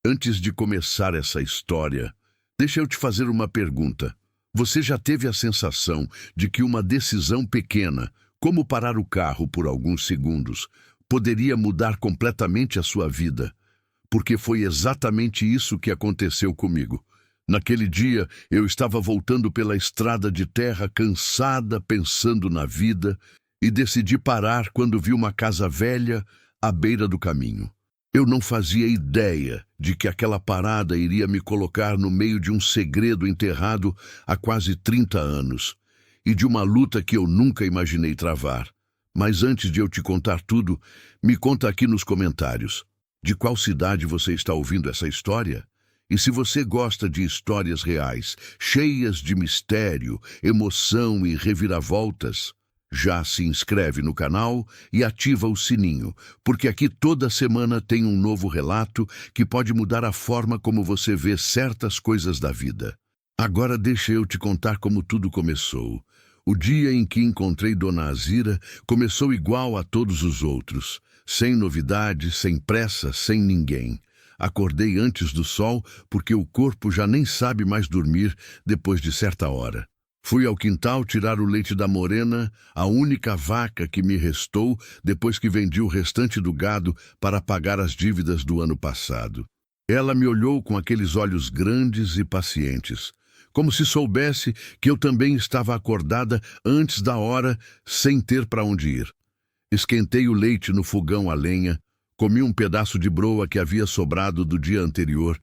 Antes de começar essa história, deixa eu te fazer uma pergunta. Você já teve a sensação de que uma decisão pequena, como parar o carro por alguns segundos, poderia mudar completamente a sua vida? Porque foi exatamente isso que aconteceu comigo. Naquele dia, eu estava voltando pela estrada de terra cansada, pensando na vida, e decidi parar quando vi uma casa velha à beira do caminho. Eu não fazia ideia de que aquela parada iria me colocar no meio de um segredo enterrado há quase 30 anos e de uma luta que eu nunca imaginei travar. Mas antes de eu te contar tudo, me conta aqui nos comentários. De qual cidade você está ouvindo essa história? E se você gosta de histórias reais, cheias de mistério, emoção e reviravoltas, já se inscreve no canal e ativa o sininho, porque aqui toda semana tem um novo relato que pode mudar a forma como você vê certas coisas da vida. Agora deixa eu te contar como tudo começou. O dia em que encontrei Dona Azira começou igual a todos os outros, sem novidades, sem pressa, sem ninguém. Acordei antes do sol porque o corpo já nem sabe mais dormir depois de certa hora. Fui ao quintal tirar o leite da Morena, a única vaca que me restou depois que vendi o restante do gado para pagar as dívidas do ano passado. Ela me olhou com aqueles olhos grandes e pacientes, como se soubesse que eu também estava acordada antes da hora, sem ter para onde ir. Esquentei o leite no fogão a lenha, comi um pedaço de broa que havia sobrado do dia anterior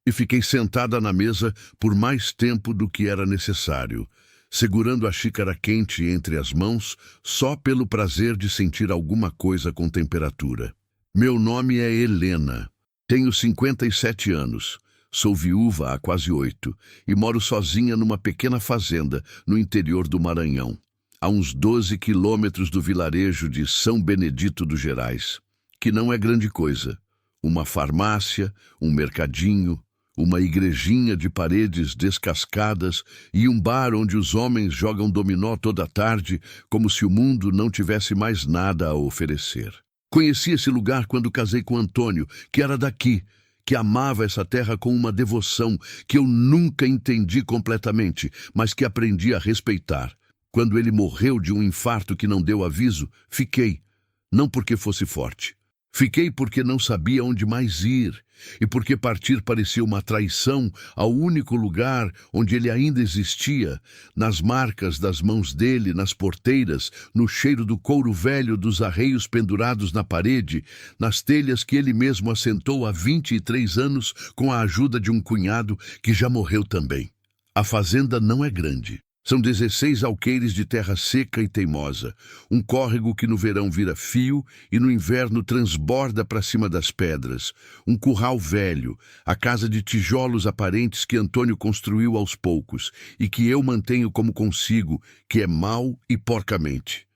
e fiquei sentada na mesa por mais tempo do que era necessário, segurando a xícara quente entre as mãos só pelo prazer de sentir alguma coisa com temperatura. Meu nome é Helena, tenho 57 anos, sou viúva há quase 8 e moro sozinha numa pequena fazenda no interior do Maranhão, a uns 12 quilômetros do vilarejo de São Benedito dos Gerais, que não é grande coisa. Uma farmácia, um mercadinho, uma igrejinha de paredes descascadas e um bar onde os homens jogam dominó toda tarde como se o mundo não tivesse mais nada a oferecer. Conheci esse lugar quando casei com Antônio, que era daqui, que amava essa terra com uma devoção que eu nunca entendi completamente, mas que aprendi a respeitar. Quando ele morreu de um infarto que não deu aviso, fiquei, não porque fosse forte. Fiquei porque não sabia onde mais ir, e porque partir parecia uma traição ao único lugar onde ele ainda existia, nas marcas das mãos dele, nas porteiras, no cheiro do couro velho dos arreios pendurados na parede, nas telhas que ele mesmo assentou há 23 anos com a ajuda de um cunhado que já morreu também. A fazenda não é grande. São 16 alqueires de terra seca e teimosa, um córrego que no verão vira fio e no inverno transborda para cima das pedras, um curral velho, a casa de tijolos aparentes que Antônio construiu aos poucos e que eu mantenho como consigo, que é mal e porcamente.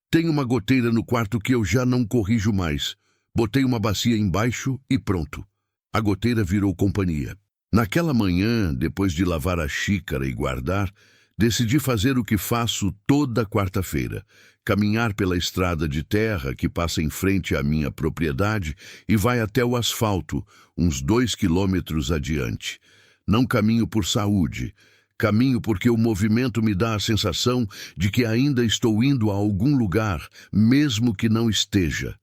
Tenho uma goteira no quarto que eu já não corrijo mais. Botei uma bacia embaixo e pronto. A goteira virou companhia. Naquela manhã, depois de lavar a xícara e guardar, decidi fazer o que faço toda quarta-feira, caminhar pela estrada de terra que passa em frente à minha propriedade e vai até o asfalto, uns 2 quilômetros adiante. Não caminho por saúde, caminho porque o movimento me dá a sensação de que ainda estou indo a algum lugar, mesmo que não esteja.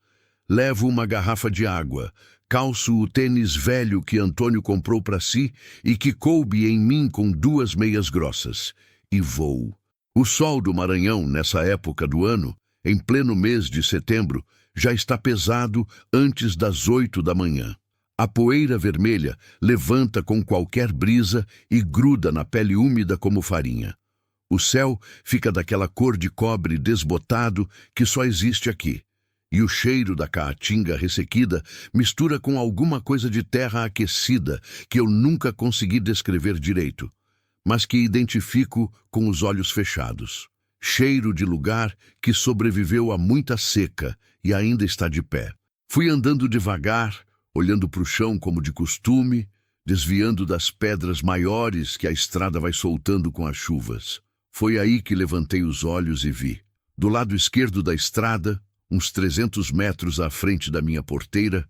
Levo uma garrafa de água, calço o tênis velho que Antônio comprou para si e que coube em mim com 2 meias grossas. E vou. O sol do Maranhão, nessa época do ano, em pleno mês de setembro, já está pesado antes das 8 da manhã. A poeira vermelha levanta com qualquer brisa e gruda na pele úmida como farinha. O céu fica daquela cor de cobre desbotado que só existe aqui. E o cheiro da caatinga ressequida mistura com alguma coisa de terra aquecida que eu nunca consegui descrever direito, mas que identifico com os olhos fechados. Cheiro de lugar que sobreviveu a muita seca e ainda está de pé. Fui andando devagar, olhando para o chão como de costume, desviando das pedras maiores que a estrada vai soltando com as chuvas. Foi aí que levantei os olhos e vi. Do lado esquerdo da estrada, uns 300 metros à frente da minha porteira,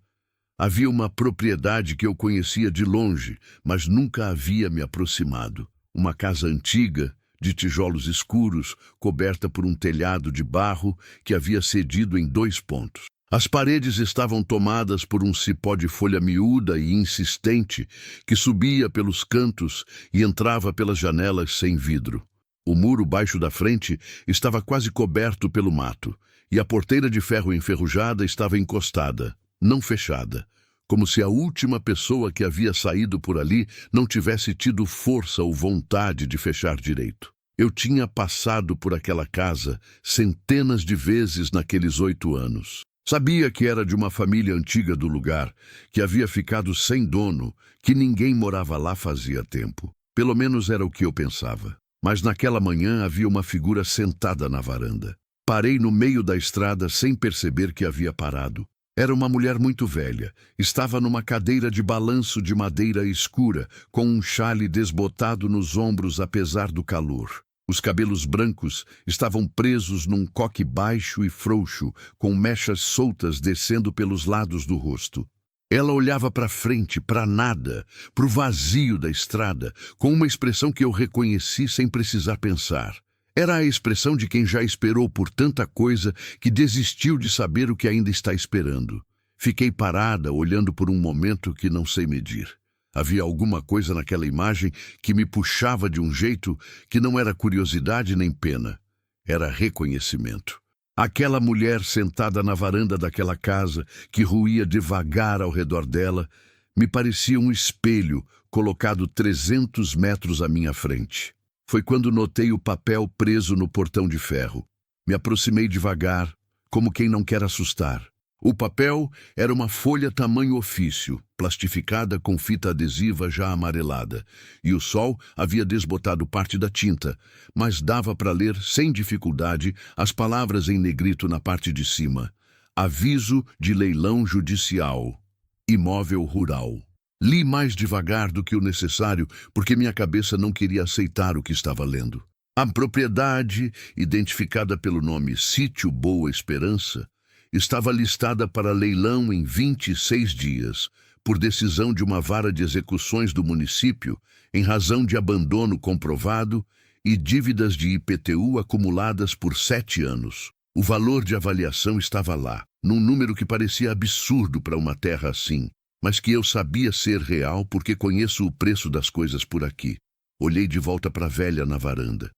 Havia uma propriedade que eu conhecia de longe, mas nunca havia me aproximado. Uma casa antiga, de tijolos escuros, coberta por um telhado de barro que havia cedido em 2 pontos. As paredes estavam tomadas por um cipó de folha miúda e insistente que subia pelos cantos e entrava pelas janelas sem vidro. O muro baixo da frente estava quase coberto pelo mato, e a porteira de ferro enferrujada estava encostada, não fechada, como se a última pessoa que havia saído por ali não tivesse tido força ou vontade de fechar direito. Eu tinha passado por aquela casa centenas de vezes naqueles 8 anos. Sabia que era de uma família antiga do lugar, que havia ficado sem dono, que ninguém morava lá fazia tempo. Pelo menos era o que eu pensava. Mas naquela manhã havia uma figura sentada na varanda. Parei no meio da estrada sem perceber que havia parado. Era uma mulher muito velha. Estava numa cadeira de balanço de madeira escura, com um xale desbotado nos ombros apesar do calor. Os cabelos brancos estavam presos num coque baixo e frouxo, com mechas soltas descendo pelos lados do rosto. Ela olhava para frente, para nada, para o vazio da estrada, com uma expressão que eu reconheci sem precisar pensar. Era a expressão de quem já esperou por tanta coisa que desistiu de saber o que ainda está esperando. Fiquei parada, olhando por um momento que não sei medir. Havia alguma coisa naquela imagem que me puxava de um jeito que não era curiosidade nem pena. Era reconhecimento. Aquela mulher sentada na varanda daquela casa, que ruía devagar ao redor dela, me parecia um espelho colocado 300 metros à minha frente. Foi quando notei o papel preso no portão de ferro. Me aproximei devagar, como quem não quer assustar. O papel era uma folha tamanho ofício, plastificada com fita adesiva já amarelada, e o sol havia desbotado parte da tinta, mas dava para ler sem dificuldade as palavras em negrito na parte de cima. Aviso de leilão judicial. Imóvel rural. Li mais devagar do que o necessário, porque minha cabeça não queria aceitar o que estava lendo. A propriedade, identificada pelo nome Sítio Boa Esperança, estava listada para leilão em 26 dias, por decisão de uma vara de execuções do município, em razão de abandono comprovado e dívidas de IPTU acumuladas por 7 anos. O valor de avaliação estava lá, num número que parecia absurdo para uma terra assim, mas que eu sabia ser real porque conheço o preço das coisas por aqui. Olhei de volta para a velha na varanda.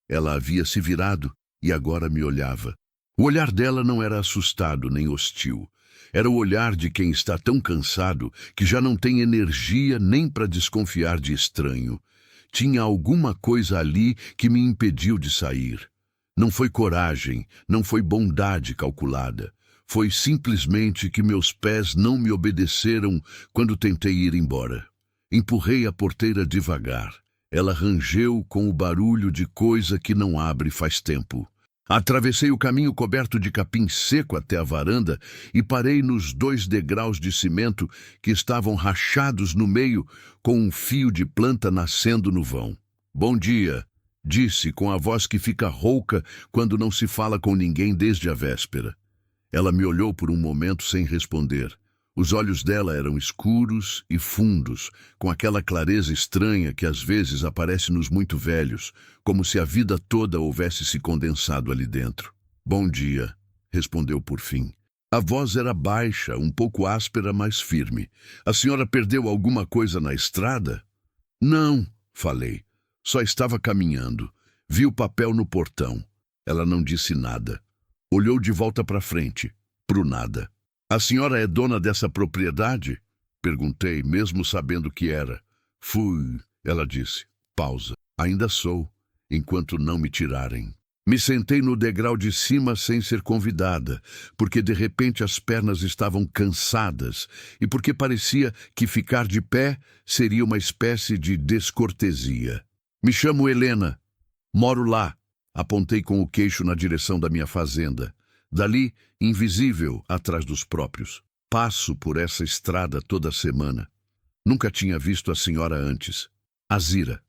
Ela havia se virado e agora me olhava. O olhar dela não era assustado nem hostil. Era o olhar de quem está tão cansado que já não tem energia nem para desconfiar de estranho. Tinha alguma coisa ali que me impediu de sair. Não foi coragem, não foi bondade calculada. Foi simplesmente que meus pés não me obedeceram quando tentei ir embora. Empurrei a porteira devagar. Ela rangeu com o barulho de coisa que não abre faz tempo. Atravessei o caminho coberto de capim seco até a varanda e parei nos 2 degraus de cimento que estavam rachados no meio, com um fio de planta nascendo no vão. "Bom dia", disse com a voz que fica rouca quando não se fala com ninguém desde a véspera. Ela me olhou por um momento sem responder. Os olhos dela eram escuros e fundos, com aquela clareza estranha que às vezes aparece nos muito velhos, como se a vida toda houvesse se condensado ali dentro. "Bom dia", respondeu por fim. A voz era baixa, um pouco áspera, mas firme. "A senhora perdeu alguma coisa na estrada?" "Não", falei. "Só estava caminhando. Vi o papel no portão." Ela não disse nada. Olhou de volta para frente, pro nada. "A senhora é dona dessa propriedade?" Perguntei, mesmo sabendo que era. "Fui", ela disse. Pausa. "Ainda sou, enquanto não me tirarem." Me sentei no degrau de cima sem ser convidada, porque de repente as pernas estavam cansadas e porque parecia que ficar de pé seria uma espécie de descortesia. "Me chamo Helena. Moro lá." Apontei com o queixo na direção da minha fazenda. Dali, invisível atrás dos próprios. "Passo por essa estrada toda semana. Nunca tinha visto a senhora antes." "Azira",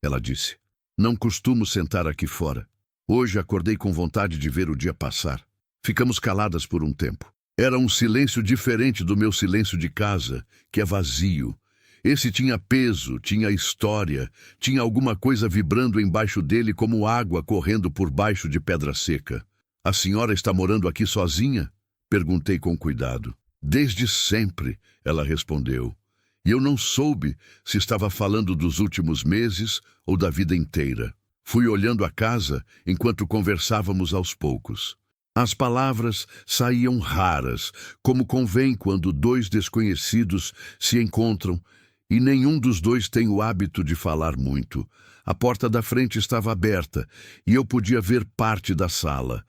ela disse. "Não costumo sentar aqui fora. Hoje acordei com vontade de ver o dia passar." Ficamos caladas por um tempo. Era um silêncio diferente do meu silêncio de casa, que é vazio. Esse tinha peso, tinha história, tinha alguma coisa vibrando embaixo dele como água correndo por baixo de pedra seca. A senhora está morando aqui sozinha? Perguntei com cuidado. Desde sempre, ela respondeu. E eu não soube se estava falando dos últimos meses ou da vida inteira. Fui olhando a casa enquanto conversávamos aos poucos. As palavras saíam raras, como convém quando dois desconhecidos se encontram, e nenhum dos dois tem o hábito de falar muito. A porta da frente estava aberta e eu podia ver parte da sala.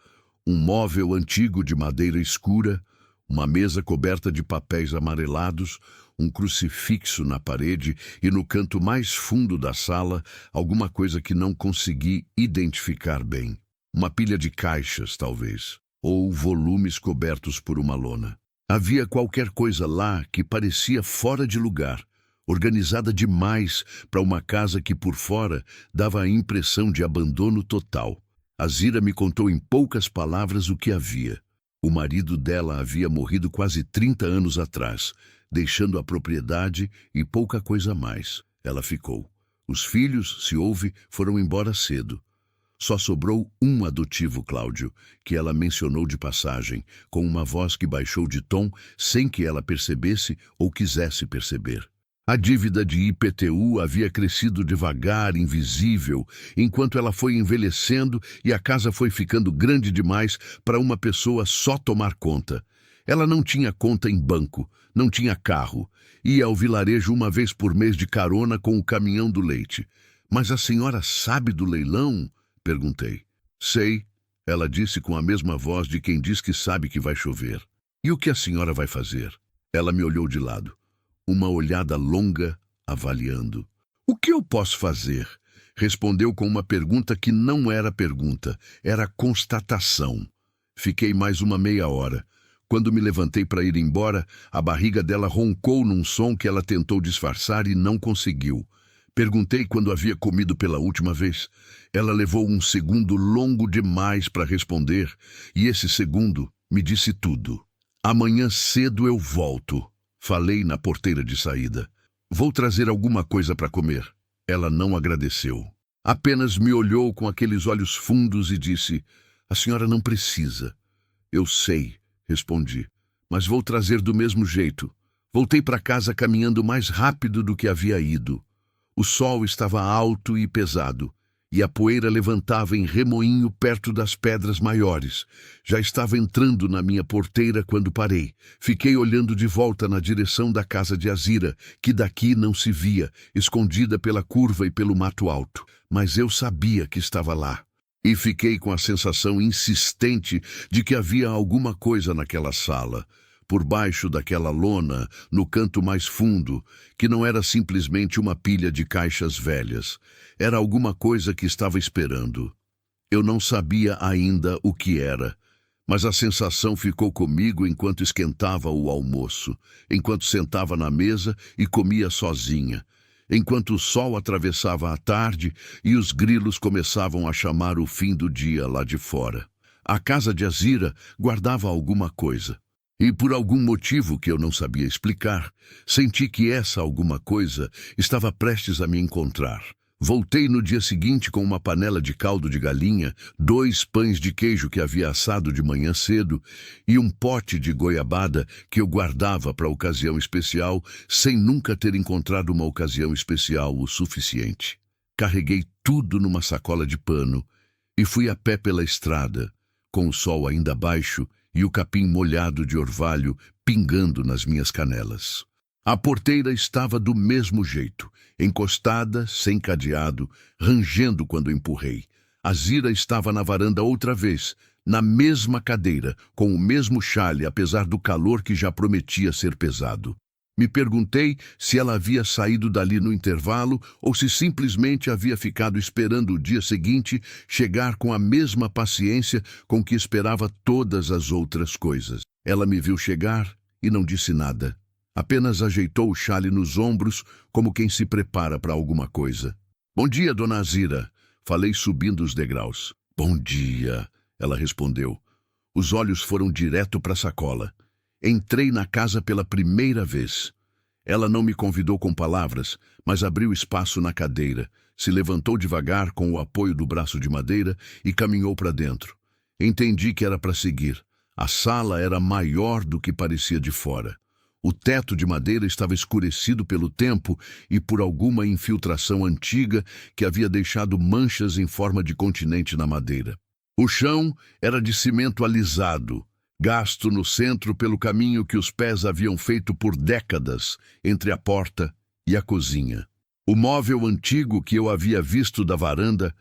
Um móvel antigo de madeira escura, uma mesa coberta de papéis amarelados, um crucifixo na parede e no canto mais fundo da sala, alguma coisa que não consegui identificar bem. Uma pilha de caixas, talvez, ou volumes cobertos por uma lona. Havia qualquer coisa lá que parecia fora de lugar, organizada demais para uma casa que por fora dava a impressão de abandono total. A Zira me contou em poucas palavras o que havia. O marido dela havia morrido quase 30 anos atrás, deixando a propriedade e pouca coisa mais. Ela ficou. Os filhos, se houve, foram embora cedo. Só sobrou um adotivo, Cláudio, que ela mencionou de passagem, com uma voz que baixou de tom sem que ela percebesse ou quisesse perceber. A dívida de IPTU havia crescido devagar, invisível, enquanto ela foi envelhecendo e a casa foi ficando grande demais para uma pessoa só tomar conta. Ela não tinha conta em banco, não tinha carro, ia ao vilarejo uma vez por mês de carona com o caminhão do leite. Mas a senhora sabe do leilão? Perguntei. Sei, ela disse com a mesma voz de quem diz que sabe que vai chover. E o que a senhora vai fazer? Ela me olhou de lado. Uma olhada longa, avaliando. O que eu posso fazer? Respondeu com uma pergunta que não era pergunta, era constatação. Fiquei mais uma meia hora. Quando me levantei para ir embora, a barriga dela roncou num som que ela tentou disfarçar e não conseguiu. Perguntei quando havia comido pela última vez. Ela levou um segundo longo demais para responder, e esse segundo me disse tudo. Amanhã cedo eu volto. Falei na porteira de saída. Vou trazer alguma coisa para comer. Ela não agradeceu. Apenas me olhou com aqueles olhos fundos e disse, a senhora não precisa. Eu sei, respondi, mas vou trazer do mesmo jeito. Voltei para casa caminhando mais rápido do que havia ido. O sol estava alto e pesado, e a poeira levantava em remoinho perto das pedras maiores. Já estava entrando na minha porteira quando parei. Fiquei olhando de volta na direção da casa de Azira, que daqui não se via, escondida pela curva e pelo mato alto. Mas eu sabia que estava lá. E fiquei com a sensação insistente de que havia alguma coisa naquela sala, por baixo daquela lona, no canto mais fundo, que não era simplesmente uma pilha de caixas velhas. Era alguma coisa que estava esperando. Eu não sabia ainda o que era, mas a sensação ficou comigo enquanto esquentava o almoço, enquanto sentava na mesa e comia sozinha, enquanto o sol atravessava a tarde e os grilos começavam a chamar o fim do dia lá de fora. A casa de Azira guardava alguma coisa. E por algum motivo que eu não sabia explicar, senti que essa alguma coisa estava prestes a me encontrar. Voltei no dia seguinte com uma panela de caldo de galinha, 2 pães de queijo que havia assado de manhã cedo e um pote de goiabada que eu guardava para ocasião especial, sem nunca ter encontrado uma ocasião especial o suficiente. Carreguei tudo numa sacola de pano e fui a pé pela estrada, com o sol ainda baixo e o capim molhado de orvalho pingando nas minhas canelas. A porteira estava do mesmo jeito, encostada, sem cadeado, rangendo quando empurrei. Azira estava na varanda outra vez, na mesma cadeira, com o mesmo chale, apesar do calor que já prometia ser pesado. Me perguntei se ela havia saído dali no intervalo ou se simplesmente havia ficado esperando o dia seguinte chegar com a mesma paciência com que esperava todas as outras coisas. Ela me viu chegar e não disse nada. Apenas ajeitou o chale nos ombros, como quem se prepara para alguma coisa. Bom dia, dona Azira. Falei subindo os degraus. Bom dia, ela respondeu. Os olhos foram direto para a sacola. Entrei na casa pela primeira vez. Ela não me convidou com palavras, mas abriu espaço na cadeira, se levantou devagar com o apoio do braço de madeira e caminhou para dentro. Entendi que era para seguir. A sala era maior do que parecia de fora. O teto de madeira estava escurecido pelo tempo e por alguma infiltração antiga que havia deixado manchas em forma de continente na madeira. O chão era de cimento alisado, gasto no centro pelo caminho que os pés haviam feito por décadas entre a porta e a cozinha. O móvel antigo que eu havia visto da varanda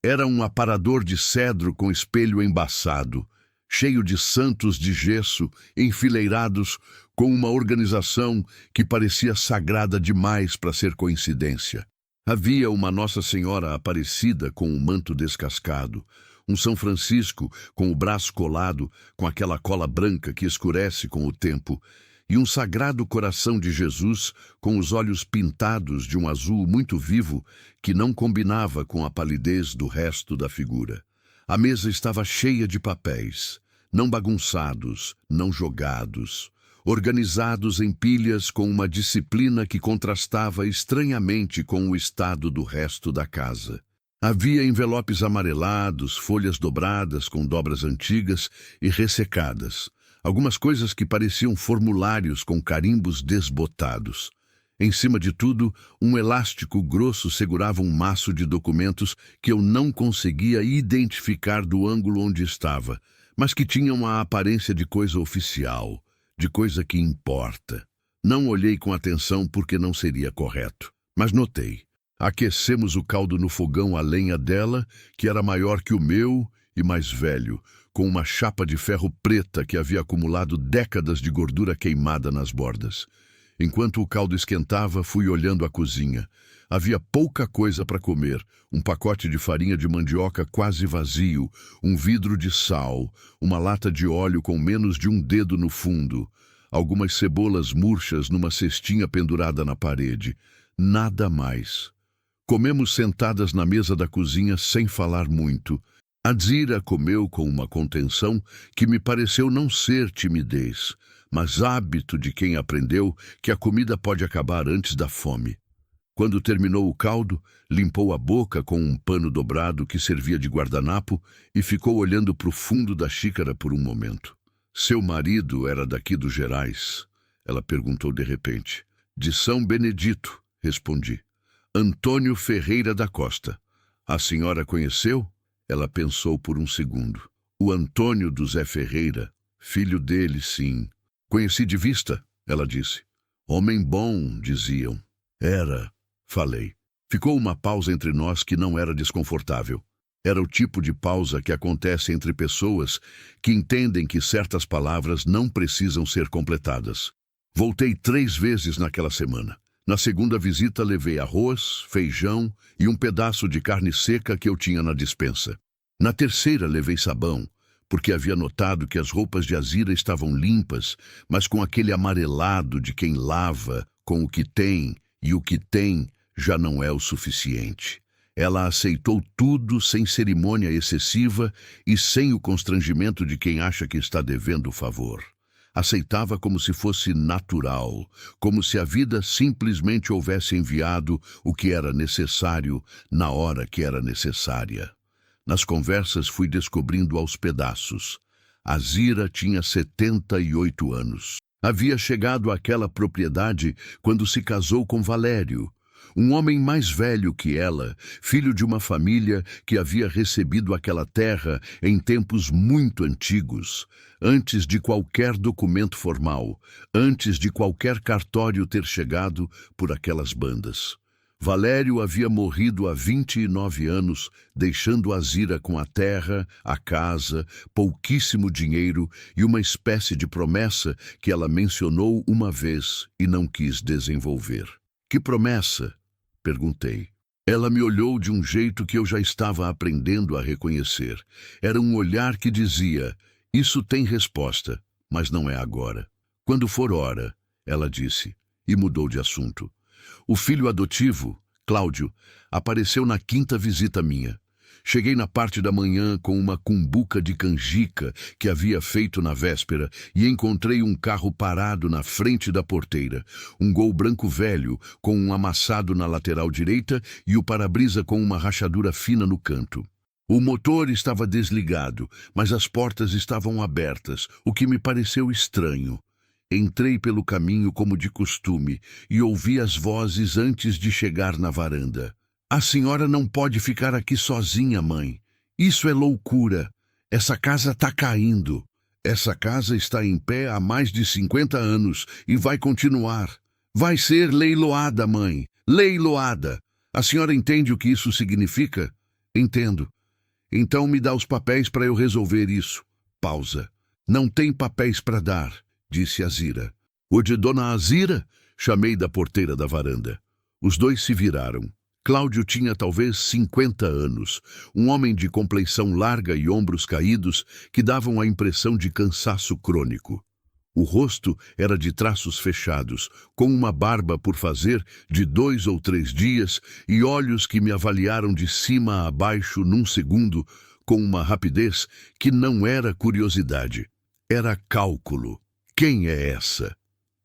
era um aparador de cedro com espelho embaçado, cheio de santos de gesso enfileirados com uma organização que parecia sagrada demais para ser coincidência. Havia uma Nossa Senhora Aparecida com um manto descascado, um São Francisco com o braço colado com aquela cola branca que escurece com o tempo, e um Sagrado Coração de Jesus com os olhos pintados de um azul muito vivo que não combinava com a palidez do resto da figura. A mesa estava cheia de papéis, não bagunçados, não jogados, organizados em pilhas com uma disciplina que contrastava estranhamente com o estado do resto da casa. Havia envelopes amarelados, folhas dobradas com dobras antigas e ressecadas, algumas coisas que pareciam formulários com carimbos desbotados. Em cima de tudo, um elástico grosso segurava um maço de documentos que eu não conseguia identificar do ângulo onde estava, mas que tinham a aparência de coisa oficial, de coisa que importa. Não olhei com atenção porque não seria correto, mas notei. Aquecemos o caldo no fogão à lenha dela, que era maior que o meu e mais velho, com uma chapa de ferro preta que havia acumulado décadas de gordura queimada nas bordas. Enquanto o caldo esquentava, fui olhando a cozinha. Havia pouca coisa para comer, um pacote de farinha de mandioca quase vazio, um vidro de sal, uma lata de óleo com menos de um dedo no fundo, algumas cebolas murchas numa cestinha pendurada na parede. Nada mais. Comemos sentadas na mesa da cozinha sem falar muito. Adzira comeu com uma contenção que me pareceu não ser timidez, mas hábito de quem aprendeu que a comida pode acabar antes da fome. Quando terminou o caldo, limpou a boca com um pano dobrado que servia de guardanapo e ficou olhando para o fundo da xícara por um momento. Seu marido era daqui dos Gerais? Ela perguntou de repente. De São Benedito, respondi. Antônio Ferreira da Costa. A senhora conheceu? Ela pensou por um segundo. O Antônio do Zé Ferreira, filho dele, sim. Conheci de vista, ela disse. Homem bom, diziam. Era, falei. Ficou uma pausa entre nós que não era desconfortável. Era o tipo de pausa que acontece entre pessoas que entendem que certas palavras não precisam ser completadas. Voltei 3 vezes naquela semana. Na segunda visita levei arroz, feijão e um pedaço de carne seca que eu tinha na despensa. Na terceira levei sabão, porque havia notado que as roupas de Adzira estavam limpas, mas com aquele amarelado de quem lava com o que tem, e o que tem já não é o suficiente. Ela aceitou tudo sem cerimônia excessiva e sem o constrangimento de quem acha que está devendo o favor. Aceitava como se fosse natural, como se a vida simplesmente houvesse enviado o que era necessário na hora que era necessária. Nas conversas fui descobrindo aos pedaços. Adzira tinha 78 anos. Havia chegado àquela propriedade quando se casou com Valério, um homem mais velho que ela, filho de uma família que havia recebido aquela terra em tempos muito antigos, antes de qualquer documento formal, antes de qualquer cartório ter chegado por aquelas bandas. Valério havia morrido há 29 anos, deixando Adzira com a terra, a casa, pouquíssimo dinheiro e uma espécie de promessa que ela mencionou uma vez e não quis desenvolver. Que promessa? Perguntei. Ela me olhou de um jeito que eu já estava aprendendo a reconhecer. Era um olhar que dizia, isso tem resposta, mas não é agora. Quando for hora, ela disse, e mudou de assunto. O filho adotivo, Cláudio, apareceu na 5ª visita minha. Cheguei na parte da manhã com uma cumbuca de canjica que havia feito na véspera e encontrei um carro parado na frente da porteira. Um Gol branco velho, com um amassado na lateral direita e o para-brisa com uma rachadura fina no canto. O motor estava desligado, mas as portas estavam abertas, o que me pareceu estranho. Entrei pelo caminho como de costume e ouvi as vozes antes de chegar na varanda. A senhora não pode ficar aqui sozinha, mãe. Isso é loucura. Essa casa está caindo. Essa casa está em pé há mais de 50 anos e vai continuar. Vai ser leiloada, mãe. Leiloada. A senhora entende o que isso significa? Entendo. Então me dá os papéis para eu resolver isso. Pausa. Não tem papéis para dar, disse Azira. O de Dona Azira? Chamei da porteira da varanda. Os dois se viraram. Cláudio tinha talvez 50 anos, um homem de compleição larga e ombros caídos que davam a impressão de cansaço crônico. O rosto era de traços fechados, com uma barba por fazer de 2 ou 3 dias e olhos que me avaliaram de cima a baixo num segundo, com uma rapidez que não era curiosidade. Era cálculo. Quem é essa?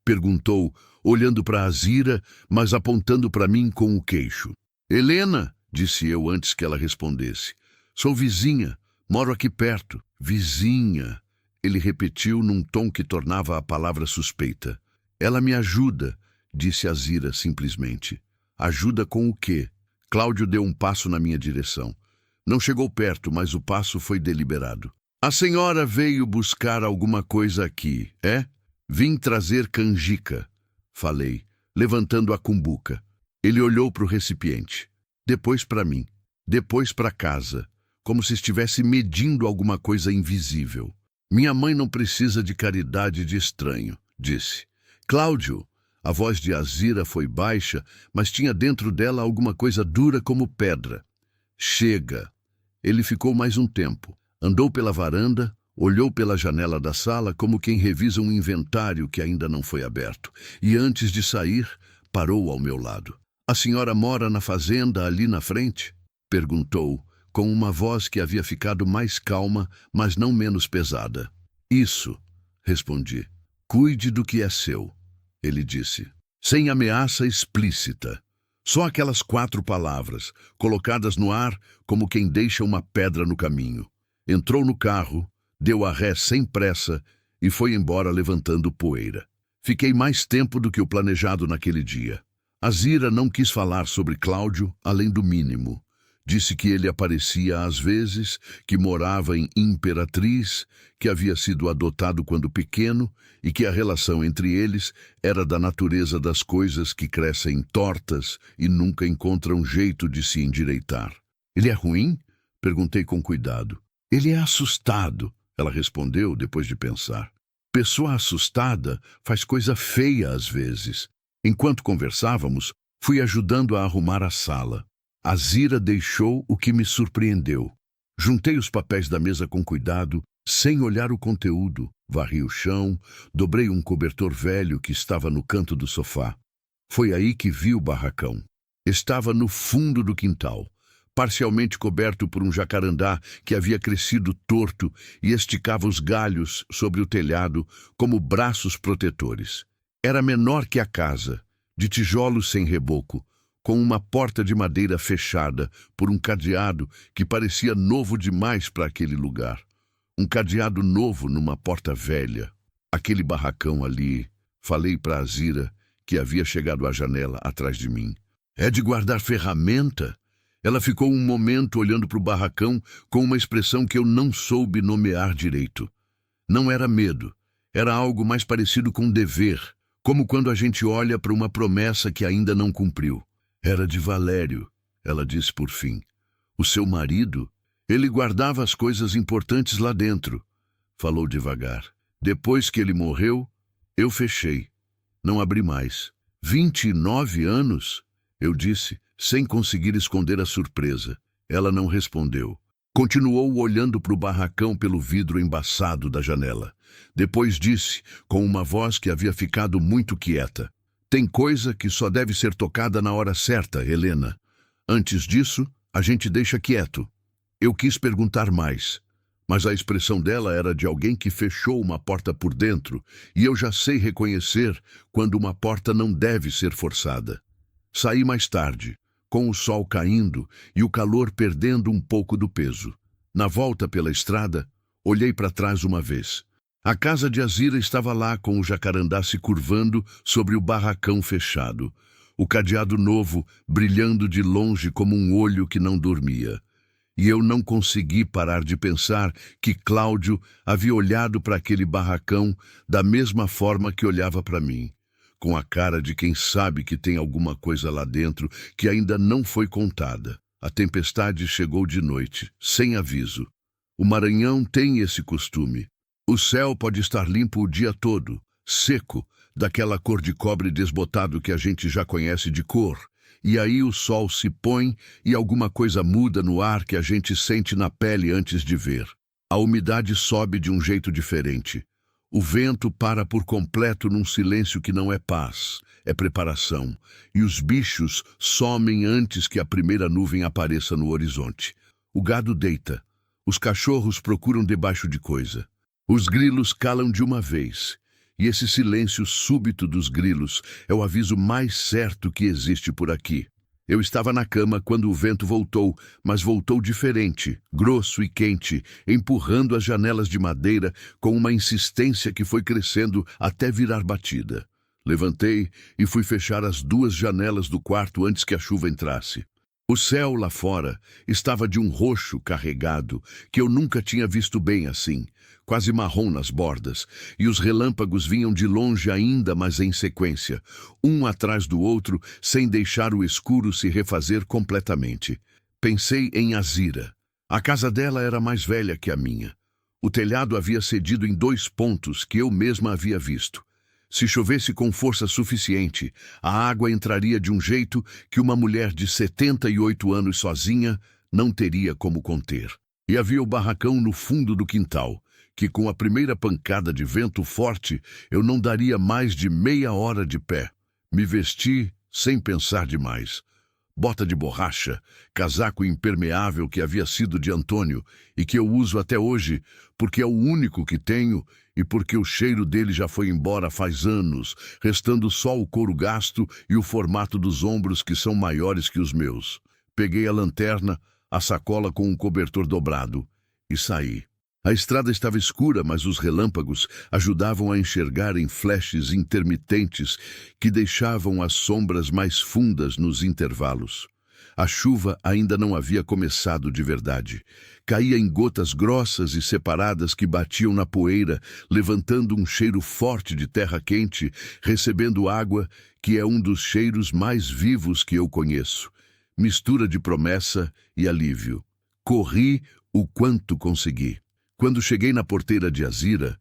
Perguntou, olhando para Azira, mas apontando para mim com o queixo. Helena, disse eu antes que ela respondesse. Sou vizinha, moro aqui perto. Vizinha, ele repetiu num tom que tornava a palavra suspeita. Ela me ajuda, disse Azira simplesmente. Ajuda com o quê? Cláudio deu um passo na minha direção. Não chegou perto, mas o passo foi deliberado. A senhora veio buscar alguma coisa aqui, é? Vim trazer canjica, falei, levantando a cumbuca. Ele olhou para o recipiente, depois para mim, depois para casa, como se estivesse medindo alguma coisa invisível. Minha mãe não precisa de caridade de estranho, disse. Cláudio, a voz de Azira foi baixa, mas tinha dentro dela alguma coisa dura como pedra. Chega. Ele ficou mais um tempo. Andou pela varanda, olhou pela janela da sala como quem revisa um inventário que ainda não foi aberto. E antes de sair, parou ao meu lado. A senhora mora na fazenda ali na frente? Perguntou, com uma voz que havia ficado mais calma, mas não menos pesada. Isso, respondi. Cuide do que é seu, ele disse, sem ameaça explícita. Só aquelas 4 palavras, colocadas no ar como quem deixa uma pedra no caminho. Entrou no carro, deu a ré sem pressa e foi embora levantando poeira. Fiquei mais tempo do que o planejado naquele dia. Azira não quis falar sobre Cláudio além do mínimo. Disse que ele aparecia às vezes, que morava em Imperatriz, que havia sido adotado quando pequeno e que a relação entre eles era da natureza das coisas que crescem tortas e nunca encontram jeito de se endireitar. Ele é ruim? Perguntei com cuidado. Ele é assustado, ela respondeu depois de pensar. Pessoa assustada faz coisa feia às vezes. Enquanto conversávamos, fui ajudando a arrumar a sala. Azira deixou o que me surpreendeu. Juntei os papéis da mesa com cuidado, sem olhar o conteúdo. Varri o chão, dobrei um cobertor velho que estava no canto do sofá. Foi aí que vi o barracão. Estava no fundo do quintal, parcialmente coberto por um jacarandá que havia crescido torto e esticava os galhos sobre o telhado como braços protetores. Era menor que a casa, de tijolos sem reboco, com uma porta de madeira fechada por um cadeado que parecia novo demais para aquele lugar. Um cadeado novo numa porta velha. Aquele barracão ali, falei para Azira, que havia chegado à janela atrás de mim. É de guardar ferramenta? Ela ficou um momento olhando para o barracão com uma expressão que eu não soube nomear direito. Não era medo, era algo mais parecido com dever, como quando a gente olha para uma promessa que ainda não cumpriu. Era de Valério, ela disse por fim. O seu marido? Ele guardava as coisas importantes lá dentro, falou devagar. Depois que ele morreu, eu fechei. Não abri mais. 29 anos? Eu disse, sem conseguir esconder a surpresa. Ela não respondeu. Continuou olhando para o barracão pelo vidro embaçado da janela. Depois disse, com uma voz que havia ficado muito quieta. Tem coisa que só deve ser tocada na hora certa, Helena. Antes disso, a gente deixa quieto. Eu quis perguntar mais, mas a expressão dela era de alguém que fechou uma porta por dentro, e eu já sei reconhecer quando uma porta não deve ser forçada. Saí mais tarde, com o sol caindo e o calor perdendo um pouco do peso. Na volta pela estrada, olhei para trás uma vez. A casa de Azira estava lá com o jacarandá se curvando sobre o barracão fechado, o cadeado novo brilhando de longe como um olho que não dormia. E eu não consegui parar de pensar que Cláudio havia olhado para aquele barracão da mesma forma que olhava para mim, com a cara de quem sabe que tem alguma coisa lá dentro que ainda não foi contada. A tempestade chegou de noite, sem aviso. O Maranhão tem esse costume. O céu pode estar limpo o dia todo, seco, daquela cor de cobre desbotado que a gente já conhece de cor. E aí o sol se põe e alguma coisa muda no ar que a gente sente na pele antes de ver. A umidade sobe de um jeito diferente. O vento para por completo num silêncio que não é paz, é preparação. E os bichos somem antes que a primeira nuvem apareça no horizonte. O gado deita. Os cachorros procuram debaixo de coisa. Os grilos calam de uma vez. E esse silêncio súbito dos grilos é o aviso mais certo que existe por aqui. Eu estava na cama quando o vento voltou, mas voltou diferente, grosso e quente, empurrando as janelas de madeira com uma insistência que foi crescendo até virar batida. Levantei e fui fechar as 2 janelas do quarto antes que a chuva entrasse. O céu lá fora estava de um roxo carregado que eu nunca tinha visto bem assim, quase marrom nas bordas, e os relâmpagos vinham de longe ainda, mas em sequência, um atrás do outro, sem deixar o escuro se refazer completamente. Pensei em Azira. A casa dela era mais velha que a minha. O telhado havia cedido em 2 pontos que eu mesma havia visto. Se chovesse com força suficiente, a água entraria de um jeito que uma mulher de 78 anos sozinha não teria como conter. E havia o barracão no fundo do quintal, que com a primeira pancada de vento forte eu não daria mais de meia hora de pé. Me vesti sem pensar demais. Bota de borracha, casaco impermeável que havia sido de Antônio e que eu uso até hoje porque é o único que tenho e porque o cheiro dele já foi embora faz anos, restando só o couro gasto e o formato dos ombros que são maiores que os meus. Peguei a lanterna, a sacola com um cobertor dobrado e saí. A estrada estava escura, mas os relâmpagos ajudavam a enxergar em flashes intermitentes que deixavam as sombras mais fundas nos intervalos. A chuva ainda não havia começado de verdade. Caía em gotas grossas e separadas que batiam na poeira, levantando um cheiro forte de terra quente, recebendo água, que é um dos cheiros mais vivos que eu conheço. Mistura de promessa e alívio. Corri o quanto consegui. Quando cheguei na porteira de Azira,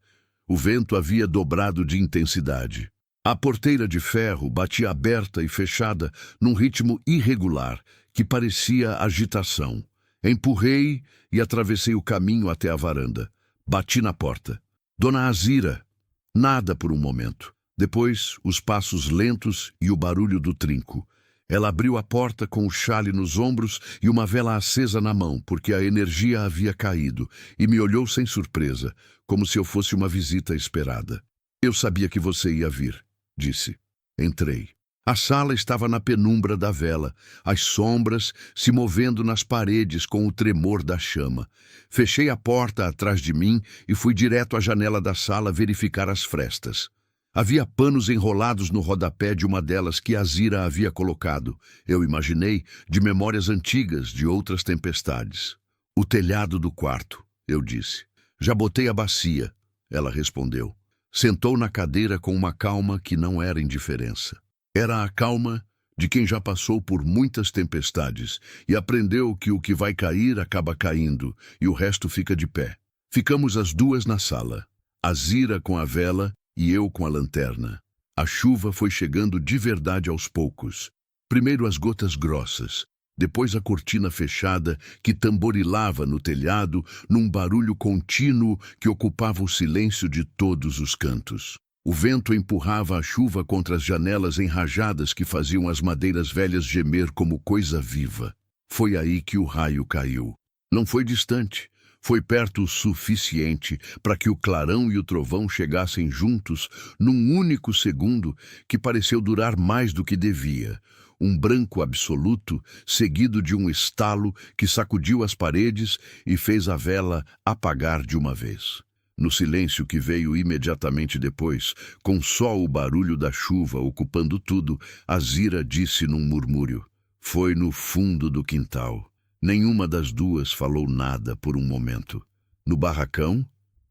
o vento havia dobrado de intensidade. A porteira de ferro batia aberta e fechada num ritmo irregular que parecia agitação. Empurrei e atravessei o caminho até a varanda. Bati na porta. Dona Azira. Nada por um momento. Depois, os passos lentos e o barulho do trinco. Ela abriu a porta com o xale nos ombros e uma vela acesa na mão, porque a energia havia caído, e me olhou sem surpresa, como se eu fosse uma visita esperada. Eu sabia que você ia vir, disse. Entrei. A sala estava na penumbra da vela, as sombras se movendo nas paredes com o tremor da chama. Fechei a porta atrás de mim e fui direto à janela da sala verificar as frestas. Havia panos enrolados no rodapé de uma delas que Azira havia colocado, eu imaginei, de memórias antigas de outras tempestades. O telhado do quarto, eu disse. Já botei a bacia, ela respondeu. Sentou na cadeira com uma calma que não era indiferença. Era a calma de quem já passou por muitas tempestades e aprendeu que o que vai cair acaba caindo e o resto fica de pé. Ficamos as 2 na sala, Azira com a vela e eu com a lanterna. A chuva foi chegando de verdade aos poucos. Primeiro as gotas grossas, depois a cortina fechada que tamborilava no telhado num barulho contínuo que ocupava o silêncio de todos os cantos. O vento empurrava a chuva contra as janelas enrajadas que faziam as madeiras velhas gemer como coisa viva. Foi aí que o raio caiu. Não foi distante. Foi perto o suficiente para que o clarão e o trovão chegassem juntos num único segundo que pareceu durar mais do que devia. Um branco absoluto, seguido de um estalo que sacudiu as paredes e fez a vela apagar de uma vez. No silêncio que veio imediatamente depois, com só o barulho da chuva ocupando tudo, Azira disse num murmúrio: "Foi no fundo do quintal." Nenhuma das duas falou nada por um momento. "No barracão?"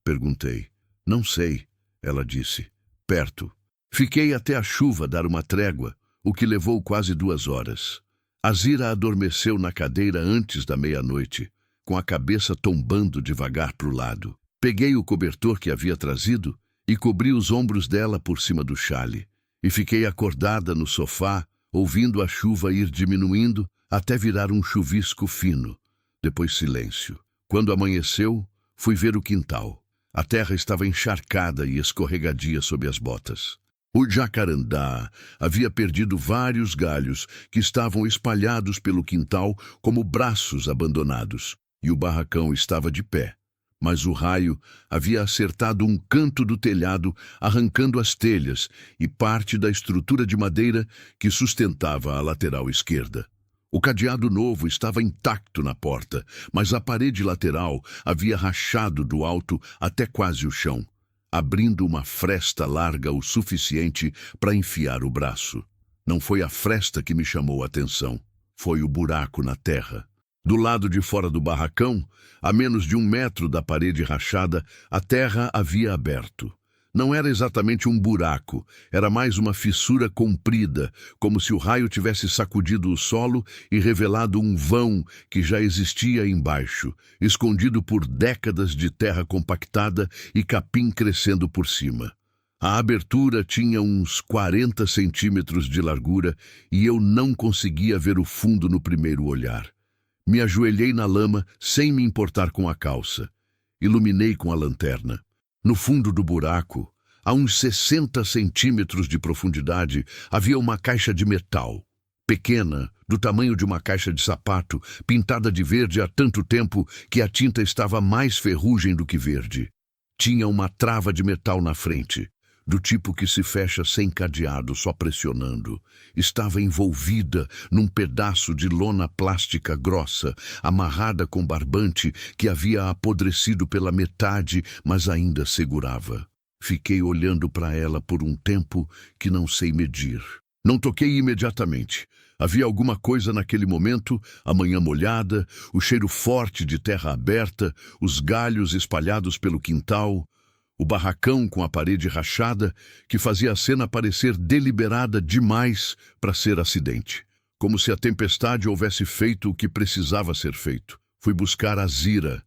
Perguntei. "Não sei," ela disse. "Perto." Fiquei até a chuva dar uma trégua, o que levou quase 2 horas. Azira adormeceu na cadeira antes da meia-noite, com a cabeça tombando devagar para o lado. Peguei o cobertor que havia trazido e cobri os ombros dela por cima do xale. E fiquei acordada no sofá, ouvindo a chuva ir diminuindo até virar um chuvisco fino. Depois silêncio. Quando amanheceu, fui ver o quintal. A terra estava encharcada e escorregadia sob as botas. O jacarandá havia perdido vários galhos que estavam espalhados pelo quintal como braços abandonados, e o barracão estava de pé. Mas o raio havia acertado um canto do telhado, arrancando as telhas e parte da estrutura de madeira que sustentava a lateral esquerda. O cadeado novo estava intacto na porta, mas a parede lateral havia rachado do alto até quase o chão, abrindo uma fresta larga o suficiente para enfiar o braço. Não foi a fresta que me chamou a atenção, foi o buraco na terra. Do lado de fora do barracão, a menos de 1 metro da parede rachada, a terra havia aberto. Não era exatamente um buraco, era mais uma fissura comprida, como se o raio tivesse sacudido o solo e revelado um vão que já existia embaixo, escondido por décadas de terra compactada e capim crescendo por cima. A abertura tinha uns 40 centímetros de largura e eu não conseguia ver o fundo no primeiro olhar. Me ajoelhei na lama sem me importar com a calça. Iluminei com a lanterna. No fundo do buraco, a uns 60 centímetros de profundidade, havia uma caixa de metal. Pequena, do tamanho de uma caixa de sapato, pintada de verde há tanto tempo que a tinta estava mais ferrugem do que verde. Tinha uma trava de metal na frente, do tipo que se fecha sem cadeado, só pressionando. Estava envolvida num pedaço de lona plástica grossa, amarrada com barbante que havia apodrecido pela metade, mas ainda segurava. Fiquei olhando para ela por um tempo que não sei medir. Não toquei imediatamente. Havia alguma coisa naquele momento, a manhã molhada, o cheiro forte de terra aberta, os galhos espalhados pelo quintal, o barracão com a parede rachada, que fazia a cena parecer deliberada demais para ser acidente. Como se a tempestade houvesse feito o que precisava ser feito. Fui buscar Azira.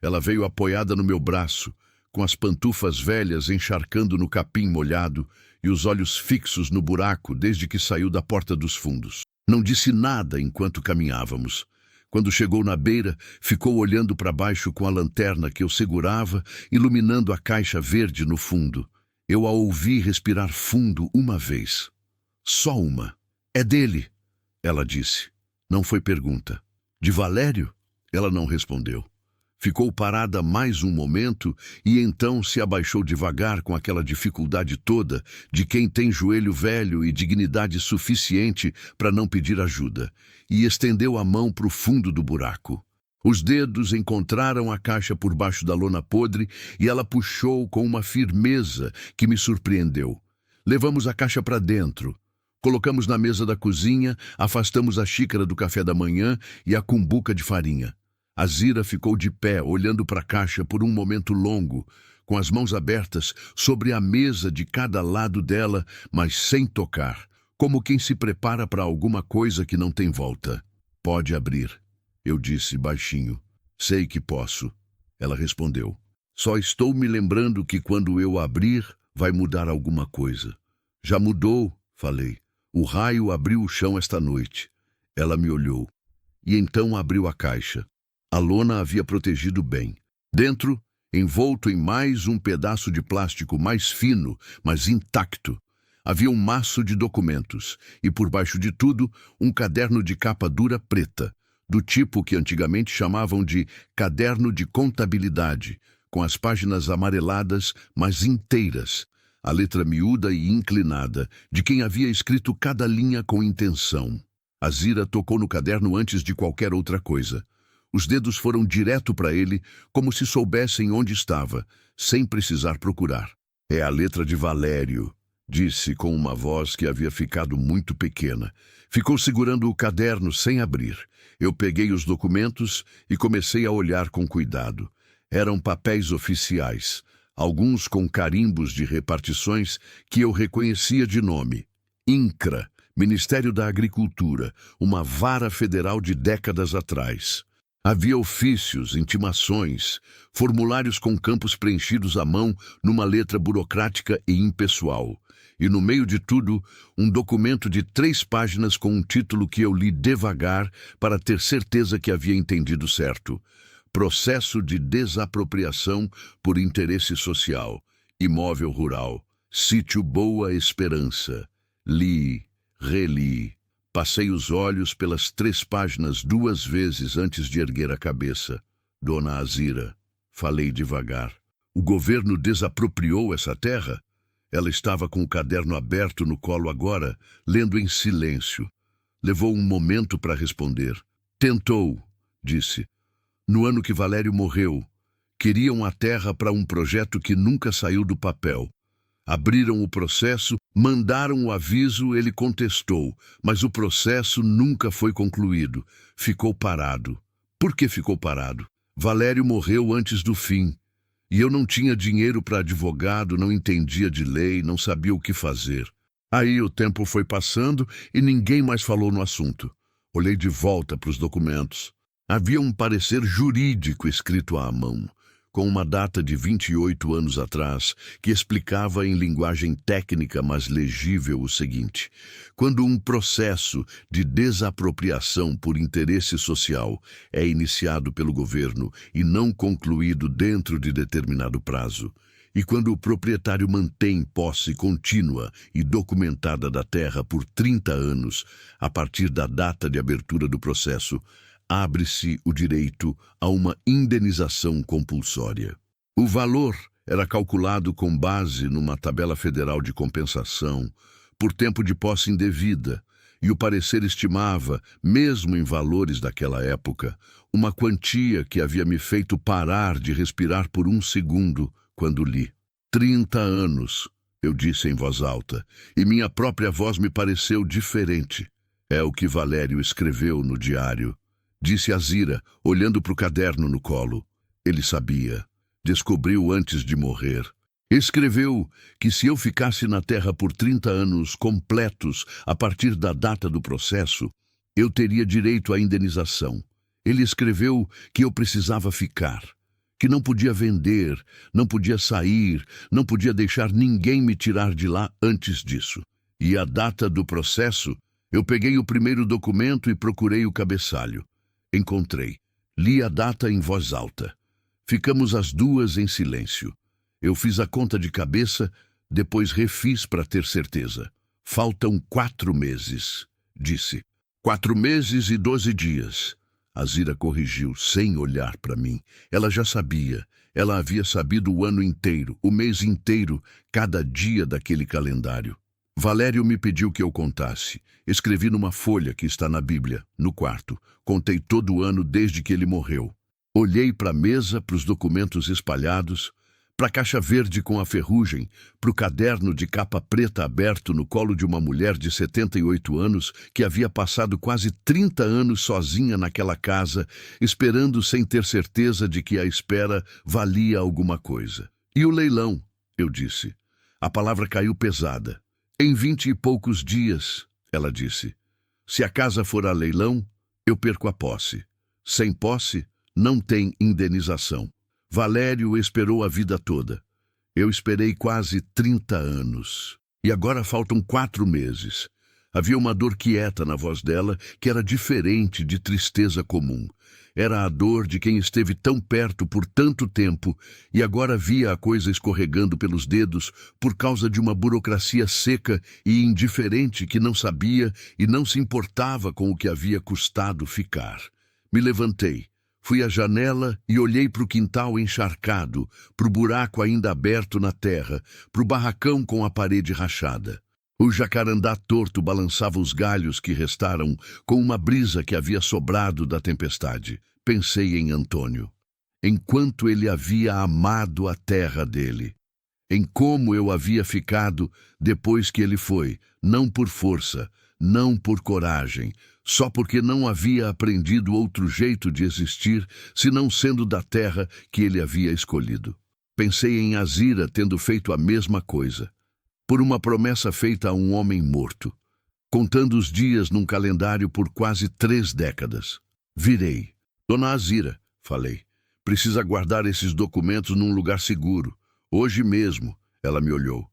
Ela veio apoiada no meu braço, com as pantufas velhas encharcando no capim molhado e os olhos fixos no buraco desde que saiu da porta dos fundos. Não disse nada enquanto caminhávamos. Quando chegou na beira, ficou olhando para baixo com a lanterna que eu segurava, iluminando a caixa verde no fundo. Eu a ouvi respirar fundo uma vez. Só uma. "É dele," ela disse. Não foi pergunta. "De Valério?" Ela não respondeu. Ficou parada mais um momento e então se abaixou devagar com aquela dificuldade toda de quem tem joelho velho e dignidade suficiente para não pedir ajuda, e estendeu a mão para o fundo do buraco. Os dedos encontraram a caixa por baixo da lona podre e ela puxou com uma firmeza que me surpreendeu. Levamos a caixa para dentro. Colocamos na mesa da cozinha, afastamos a xícara do café da manhã e a cumbuca de farinha. Azira ficou de pé, olhando para a caixa por um momento longo, com as mãos abertas sobre a mesa de cada lado dela, mas sem tocar, como quem se prepara para alguma coisa que não tem volta. "Pode abrir," eu disse baixinho. "Sei que posso." Ela respondeu. "Só estou me lembrando que quando eu abrir, vai mudar alguma coisa." "Já mudou," falei. "O raio abriu o chão esta noite." Ela me olhou. E então abriu a caixa. A lona havia protegido bem. Dentro, envolto em mais um pedaço de plástico mais fino, mas intacto, havia um maço de documentos e, por baixo de tudo, um caderno de capa dura preta, do tipo que antigamente chamavam de caderno de contabilidade, com as páginas amareladas, mas inteiras, a letra miúda e inclinada, de quem havia escrito cada linha com intenção. Azira tocou no caderno antes de qualquer outra coisa. Os dedos foram direto para ele, como se soubessem onde estava, sem precisar procurar. É a letra de Valério, disse com uma voz que havia ficado muito pequena. Ficou segurando o caderno sem abrir. Eu peguei os documentos e comecei a olhar com cuidado. Eram papéis oficiais, alguns com carimbos de repartições que eu reconhecia de nome. INCRA, Ministério da Agricultura, uma vara federal de décadas atrás. Havia ofícios, intimações, formulários com campos preenchidos à mão numa letra burocrática e impessoal. E no meio de tudo, um documento de 3 páginas com um título que eu li devagar para ter certeza que havia entendido certo. Processo de desapropriação por interesse social. Imóvel rural. Sítio Boa Esperança. Li, reli. Passei os olhos pelas 3 páginas 2 vezes antes de erguer a cabeça. Dona Azira, falei devagar. O governo desapropriou essa terra? Ela estava com o caderno aberto no colo agora, lendo em silêncio. Levou um momento para responder. Tentou, disse. No ano que Valério morreu, queriam a terra para um projeto que nunca saiu do papel. Abriram o processo, mandaram o aviso, ele contestou, mas o processo nunca foi concluído. Ficou parado. Por que ficou parado? Valério morreu antes do fim. E eu não tinha dinheiro para advogado, não entendia de lei, não sabia o que fazer. Aí o tempo foi passando e ninguém mais falou no assunto. Olhei de volta para os documentos. Havia um parecer jurídico escrito à mão, com uma data de 28 anos atrás, que explicava em linguagem técnica, mas legível, o seguinte: quando um processo de desapropriação por interesse social é iniciado pelo governo e não concluído dentro de determinado prazo, e quando o proprietário mantém posse contínua e documentada da terra por 30 anos, a partir da data de abertura do processo, abre-se o direito a uma indenização compulsória. O valor era calculado com base numa tabela federal de compensação por tempo de posse indevida, e o parecer estimava, mesmo em valores daquela época, uma quantia que havia me feito parar de respirar por um segundo quando li. 30 anos, eu disse em voz alta, e minha própria voz me pareceu diferente. É o que Valério escreveu no diário. Disse Azira, olhando para o caderno no colo. Ele sabia. Descobriu antes de morrer. Escreveu que se eu ficasse na terra por 30 anos completos a partir da data do processo, eu teria direito à indenização. Ele escreveu que eu precisava ficar, que não podia vender, não podia sair, não podia deixar ninguém me tirar de lá antes disso. E a data do processo, eu peguei o primeiro documento e procurei o cabeçalho. Encontrei. Li a data em voz alta. Ficamos as 2 em silêncio. Eu fiz a conta de cabeça, depois refiz para ter certeza. Faltam 4 meses, disse. 4 meses e 12 dias. Azira corrigiu, sem olhar para mim. Ela já sabia. Ela havia sabido o ano inteiro, o mês inteiro, cada dia daquele calendário. Valério me pediu que eu contasse. Escrevi numa folha que está na Bíblia, no quarto. Contei todo o ano desde que ele morreu. Olhei para a mesa, para os documentos espalhados, para a caixa verde com a ferrugem, para o caderno de capa preta aberto no colo de uma mulher de 78 anos que havia passado quase 30 anos sozinha naquela casa, esperando sem ter certeza de que a espera valia alguma coisa. E o leilão, eu disse. A palavra caiu pesada. Em 20 e poucos dias, ela disse. Se a casa for a leilão, eu perco a posse. Sem posse, não tem indenização. Valério esperou a vida toda. Eu esperei quase 30 anos. E agora faltam 4 meses. Havia uma dor quieta na voz dela que era diferente de tristeza comum. Era a dor de quem esteve tão perto por tanto tempo e agora via a coisa escorregando pelos dedos por causa de uma burocracia seca e indiferente que não sabia e não se importava com o que havia custado ficar. Me levantei. Fui à janela e olhei para o quintal encharcado, para o buraco ainda aberto na terra, para o barracão com a parede rachada. O jacarandá torto balançava os galhos que restaram com uma brisa que havia sobrado da tempestade. Pensei em Antônio. Enquanto ele havia amado a terra dele. Em como eu havia ficado depois que ele foi, não por força, não por coragem, só porque não havia aprendido outro jeito de existir, senão sendo da terra que ele havia escolhido. Pensei em Azira tendo feito a mesma coisa, por uma promessa feita a um homem morto, contando os dias num calendário por quase 3 décadas. Virei. Dona Azira, falei, precisa guardar esses documentos num lugar seguro. Hoje mesmo, ela me olhou.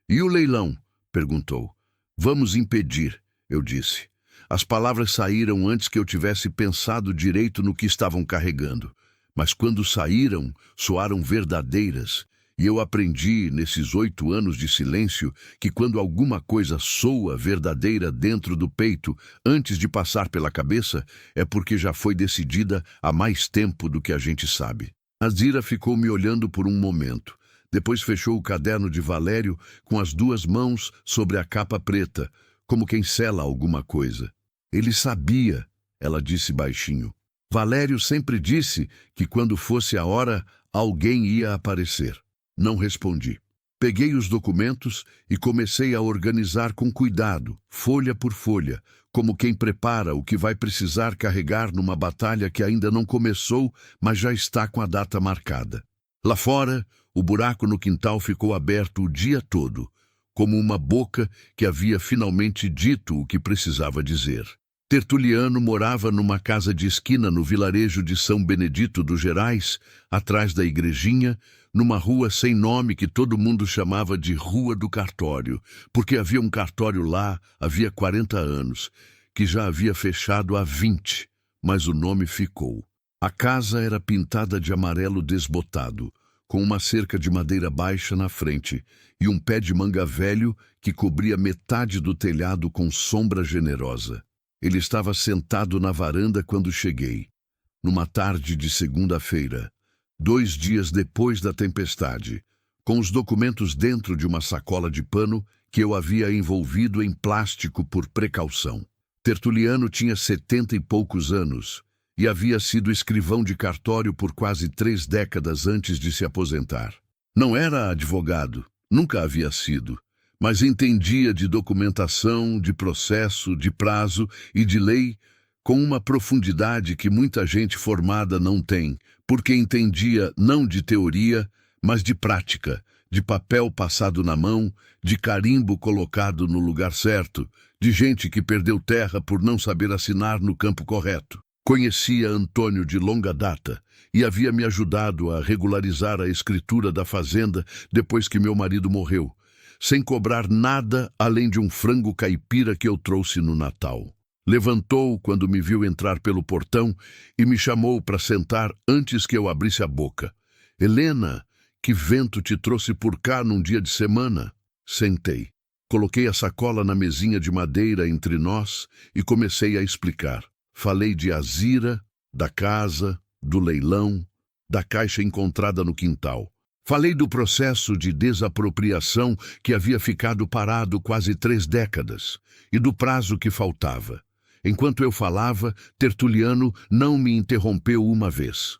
E o leilão? Perguntou. Vamos impedir, eu disse. As palavras saíram antes que eu tivesse pensado direito no que estavam carregando. Mas quando saíram, soaram verdadeiras. E eu aprendi, nesses 8 anos de silêncio, que quando alguma coisa soa verdadeira dentro do peito, antes de passar pela cabeça, é porque já foi decidida há mais tempo do que a gente sabe. Azira ficou me olhando por um momento. Depois fechou o caderno de Valério com as 2 mãos sobre a capa preta, como quem sela alguma coisa. Ele sabia, ela disse baixinho. Valério sempre disse que quando fosse a hora, alguém ia aparecer. Não respondi. Peguei os documentos e comecei a organizar com cuidado, folha por folha, como quem prepara o que vai precisar carregar numa batalha que ainda não começou, mas já está com a data marcada. Lá fora, o buraco no quintal ficou aberto o dia todo, como uma boca que havia finalmente dito o que precisava dizer. Tertuliano morava numa casa de esquina no vilarejo de São Benedito dos Gerais, atrás da igrejinha, numa rua sem nome que todo mundo chamava de Rua do Cartório, porque havia um cartório lá havia 40 anos, que já havia fechado há 20, mas o nome ficou. A casa era pintada de amarelo desbotado, com uma cerca de madeira baixa na frente e um pé de manga velho que cobria metade do telhado com sombra generosa. Ele estava sentado na varanda quando cheguei, numa tarde de segunda-feira, 2 dias depois da tempestade, com os documentos dentro de uma sacola de pano que eu havia envolvido em plástico por precaução. Tertuliano tinha 70 e poucos anos e havia sido escrivão de cartório por quase 3 décadas antes de se aposentar. Não era advogado, nunca havia sido, mas entendia de documentação, de processo, de prazo e de lei com uma profundidade que muita gente formada não tem, porque entendia não de teoria, mas de prática, de papel passado na mão, de carimbo colocado no lugar certo, de gente que perdeu terra por não saber assinar no campo correto. Conhecia Antônio de longa data e havia me ajudado a regularizar a escritura da fazenda depois que meu marido morreu, sem cobrar nada além de um frango caipira que eu trouxe no Natal. Levantou quando me viu entrar pelo portão e me chamou para sentar antes que eu abrisse a boca. Helena, que vento te trouxe por cá num dia de semana? Sentei. Coloquei a sacola na mesinha de madeira entre nós e comecei a explicar. Falei de Azira, da casa, do leilão, da caixa encontrada no quintal. Falei do processo de desapropriação que havia ficado parado quase 3 décadas e do prazo que faltava. Enquanto eu falava, Tertuliano não me interrompeu uma vez.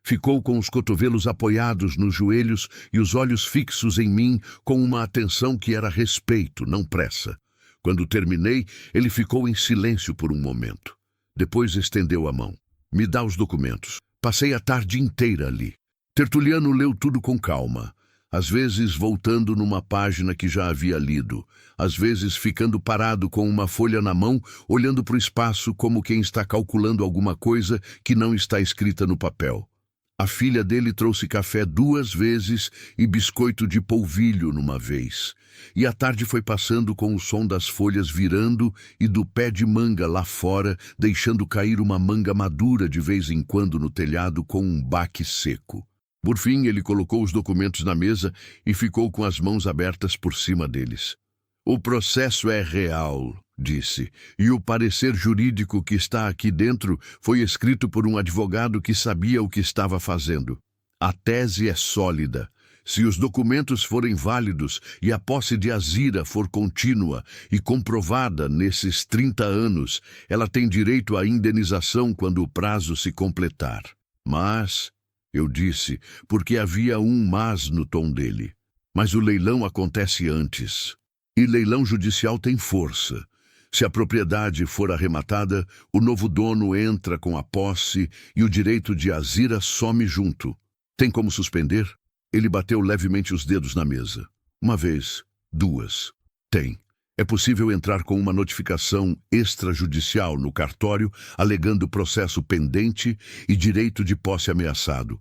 Ficou com os cotovelos apoiados nos joelhos e os olhos fixos em mim com uma atenção que era respeito, não pressa. Quando terminei, ele ficou em silêncio por um momento. Depois estendeu a mão. Me dá os documentos. Passei a tarde inteira ali. Tertuliano leu tudo com calma, às vezes voltando numa página que já havia lido, às vezes ficando parado com uma folha na mão, olhando para o espaço como quem está calculando alguma coisa que não está escrita no papel. A filha dele trouxe café 2 vezes e biscoito de polvilho numa vez. E a tarde foi passando com o som das folhas virando e do pé de manga lá fora, deixando cair uma manga madura de vez em quando no telhado com um baque seco. Por fim, ele colocou os documentos na mesa e ficou com as mãos abertas por cima deles. O processo é real, disse, e o parecer jurídico que está aqui dentro foi escrito por um advogado que sabia o que estava fazendo. A tese é sólida. Se os documentos forem válidos e a posse de Azira for contínua e comprovada nesses 30 anos, ela tem direito à indenização quando o prazo se completar. Mas, eu disse, porque havia um mas no tom dele. Mas o leilão acontece antes. E leilão judicial tem força. Se a propriedade for arrematada, o novo dono entra com a posse e o direito de Azira some junto. Tem como suspender? Ele bateu levemente os dedos na mesa. Uma vez, duas. Tem. É possível entrar com uma notificação extrajudicial no cartório, alegando processo pendente e direito de posse ameaçado.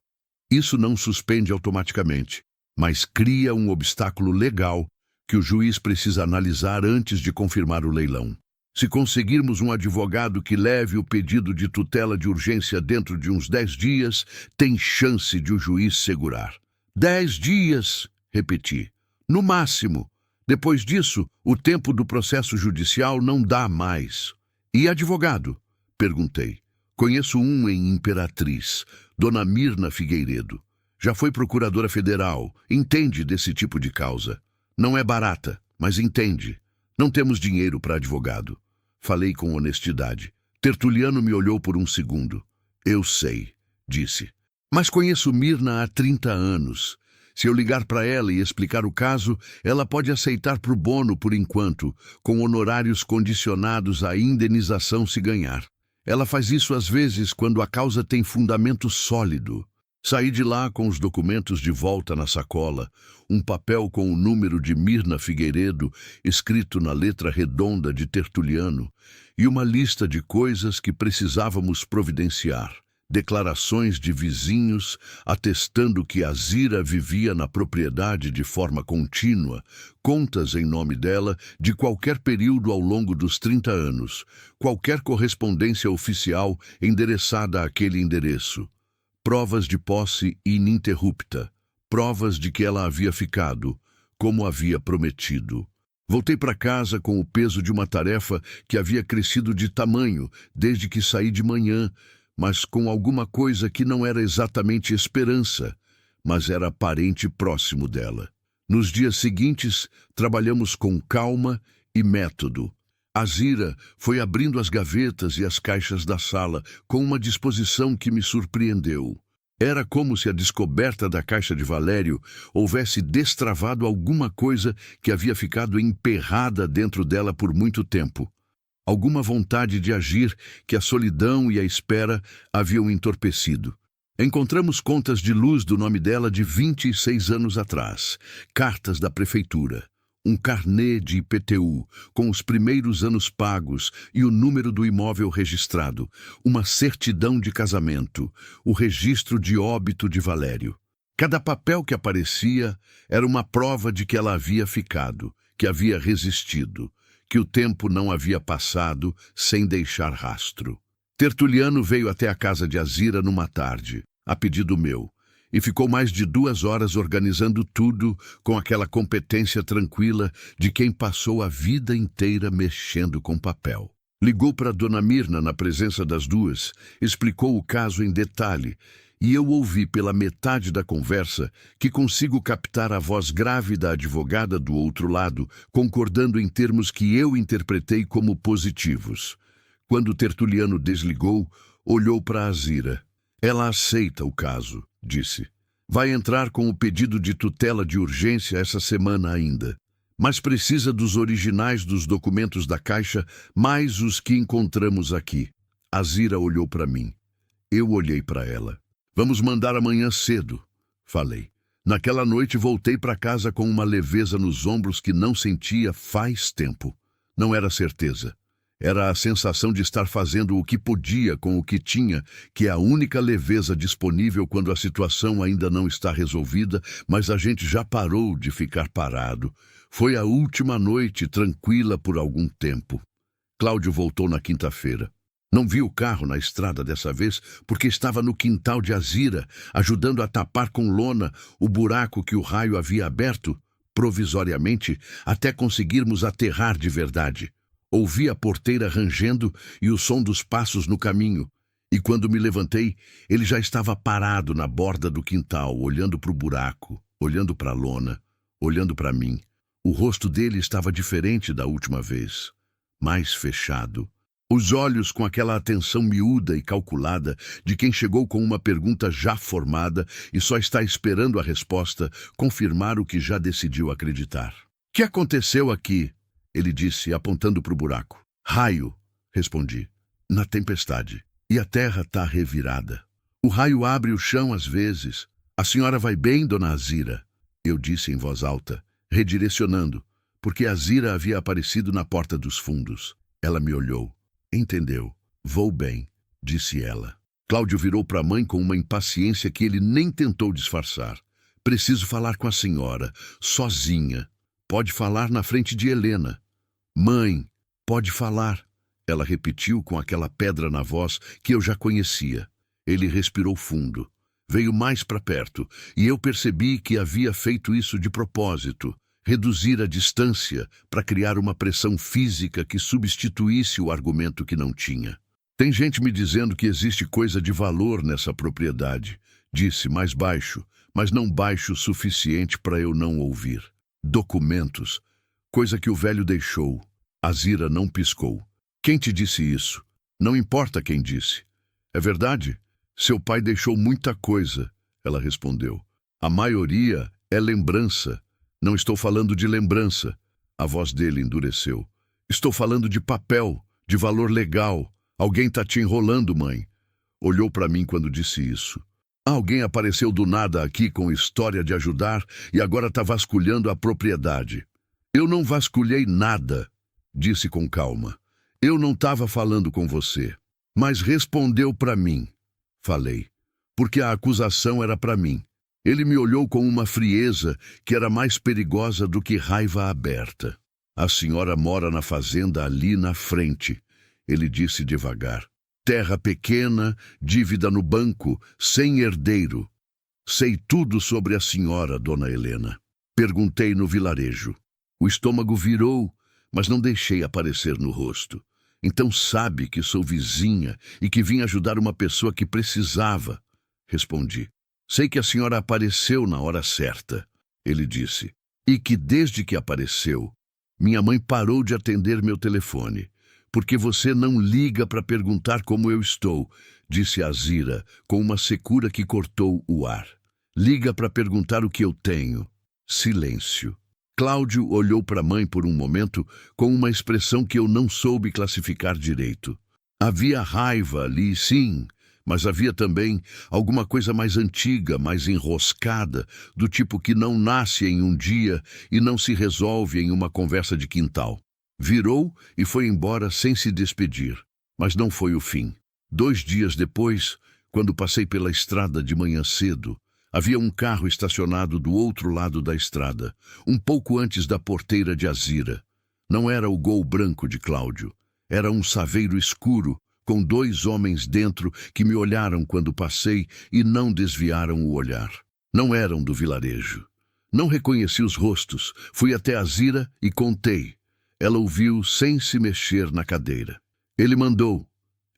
Isso não suspende automaticamente, mas cria um obstáculo legal que o juiz precisa analisar antes de confirmar o leilão. Se conseguirmos um advogado que leve o pedido de tutela de urgência dentro de uns 10 dias, tem chance de o juiz segurar. 10 dias, repeti. No máximo. Depois disso, o tempo do processo judicial não dá mais. E advogado? Perguntei. Conheço um em Imperatriz, Dona Mirna Figueiredo. Já foi procuradora federal, entende desse tipo de causa. Não é barata, mas entende. Não temos dinheiro para advogado. Falei com honestidade. Tertuliano me olhou por um segundo. Eu sei, disse. Mas conheço Mirna há 30 anos. Se eu ligar para ela e explicar o caso, ela pode aceitar pro bono por enquanto, com honorários condicionados à indenização se ganhar. Ela faz isso às vezes quando a causa tem fundamento sólido. Saí de lá com os documentos de volta na sacola, um papel com o número de Mirna Figueiredo escrito na letra redonda de Tertuliano e uma lista de coisas que precisávamos providenciar. Declarações de vizinhos atestando que Azira vivia na propriedade de forma contínua, contas em nome dela de qualquer período ao longo dos 30 anos, qualquer correspondência oficial endereçada àquele endereço, provas de posse ininterrupta, provas de que ela havia ficado, como havia prometido. Voltei para casa com o peso de uma tarefa que havia crescido de tamanho desde que saí de manhã, mas com alguma coisa que não era exatamente esperança, mas era parente próximo dela. Nos dias seguintes, trabalhamos com calma e método. Azira foi abrindo as gavetas e as caixas da sala com uma disposição que me surpreendeu. Era como se a descoberta da caixa de Valério houvesse destravado alguma coisa que havia ficado emperrada dentro dela por muito tempo. Alguma vontade de agir que a solidão e a espera haviam entorpecido. Encontramos contas de luz do nome dela de 26 anos atrás, cartas da prefeitura, um carnê de IPTU com os primeiros anos pagos e o número do imóvel registrado, uma certidão de casamento, o registro de óbito de Valério. Cada papel que aparecia era uma prova de que ela havia ficado, que havia resistido, que o tempo não havia passado sem deixar rastro. Tertuliano veio até a casa de Azira numa tarde, a pedido meu, e ficou mais de 2 horas organizando tudo com aquela competência tranquila de quem passou a vida inteira mexendo com papel. Ligou para Dona Mirna na presença das duas, explicou o caso em detalhe, e eu ouvi pela metade da conversa que consigo captar a voz grave da advogada do outro lado, concordando em termos que eu interpretei como positivos. Quando Tertuliano desligou, olhou para Azira. Ela aceita o caso, disse. Vai entrar com o pedido de tutela de urgência essa semana ainda. Mas precisa dos originais dos documentos da Caixa, mais os que encontramos aqui. Azira olhou para mim. Eu olhei para ela. Vamos mandar amanhã cedo, falei. Naquela noite voltei para casa com uma leveza nos ombros que não sentia faz tempo. Não era certeza. Era a sensação de estar fazendo o que podia com o que tinha, que é a única leveza disponível quando a situação ainda não está resolvida, mas a gente já parou de ficar parado. Foi a última noite tranquila por algum tempo. Cláudio voltou na quinta-feira. Não vi o carro na estrada dessa vez porque estava no quintal de Azira, ajudando a tapar com lona o buraco que o raio havia aberto, provisoriamente, até conseguirmos aterrar de verdade. Ouvi a porteira rangendo e o som dos passos no caminho. E quando me levantei, ele já estava parado na borda do quintal, olhando para o buraco, olhando para a lona, olhando para mim. O rosto dele estava diferente da última vez, mais fechado. Os olhos com aquela atenção miúda e calculada de quem chegou com uma pergunta já formada e só está esperando a resposta confirmar o que já decidiu acreditar. "O que aconteceu aqui?" ele disse, apontando para o buraco. "Raio", respondi, "na tempestade. E a terra está revirada. O raio abre o chão às vezes. A senhora vai bem, dona Azira?" Eu disse em voz alta, redirecionando, porque Azira havia aparecido na porta dos fundos. Ela me olhou. "Entendeu. Vou bem", disse ela. Cláudio virou para a mãe com uma impaciência que ele nem tentou disfarçar. "Preciso falar com a senhora, sozinha. Pode falar na frente de Helena." "Mãe, pode falar", ela repetiu com aquela pedra na voz que eu já conhecia. Ele respirou fundo. Veio mais para perto, e eu percebi que havia feito isso de propósito, reduzir a distância para criar uma pressão física que substituísse o argumento que não tinha. "Tem gente me dizendo que existe coisa de valor nessa propriedade", disse mais baixo, mas não baixo o suficiente para eu não ouvir. "Documentos, coisa que o velho deixou." Azira não piscou. "Quem te disse isso?" "Não importa quem disse." "É verdade? Seu pai deixou muita coisa", ela respondeu. "A maioria é lembrança." "Não estou falando de lembrança." A voz dele endureceu. "Estou falando de papel, de valor legal. Alguém está te enrolando, mãe." Olhou para mim quando disse isso. "Alguém apareceu do nada aqui com história de ajudar e agora está vasculhando a propriedade." "Eu não vasculhei nada", disse com calma. "Eu não estava falando com você." "Mas respondeu para mim." Falei, porque a acusação era para mim. Ele me olhou com uma frieza que era mais perigosa do que raiva aberta. "A senhora mora na fazenda ali na frente", ele disse devagar. "Terra pequena, dívida no banco, sem herdeiro. Sei tudo sobre a senhora, dona Helena." Perguntei no vilarejo. O estômago virou, mas não deixei aparecer no rosto. "Então sabe que sou vizinha e que vim ajudar uma pessoa que precisava", respondi. "Sei que a senhora apareceu na hora certa", ele disse. "E que desde que apareceu, minha mãe parou de atender meu telefone. Porque você não liga para perguntar como eu estou", disse Azira, com uma secura que cortou o ar. "Liga para perguntar o que eu tenho." Silêncio. Cláudio olhou para a mãe por um momento com uma expressão que eu não soube classificar direito. Havia raiva ali, sim, mas havia também alguma coisa mais antiga, mais enroscada, do tipo que não nasce em um dia e não se resolve em uma conversa de quintal. Virou e foi embora sem se despedir, mas não foi o fim. 2 dias depois, quando passei pela estrada de manhã cedo, havia um carro estacionado do outro lado da estrada, um pouco antes da porteira de Azira. Não era o Gol branco de Cláudio. Era um saveiro escuro, com 2 homens dentro que me olharam quando passei e não desviaram o olhar. Não eram do vilarejo. Não reconheci os rostos. Fui até Azira e contei. Ela ouviu sem se mexer na cadeira. "Ele mandou",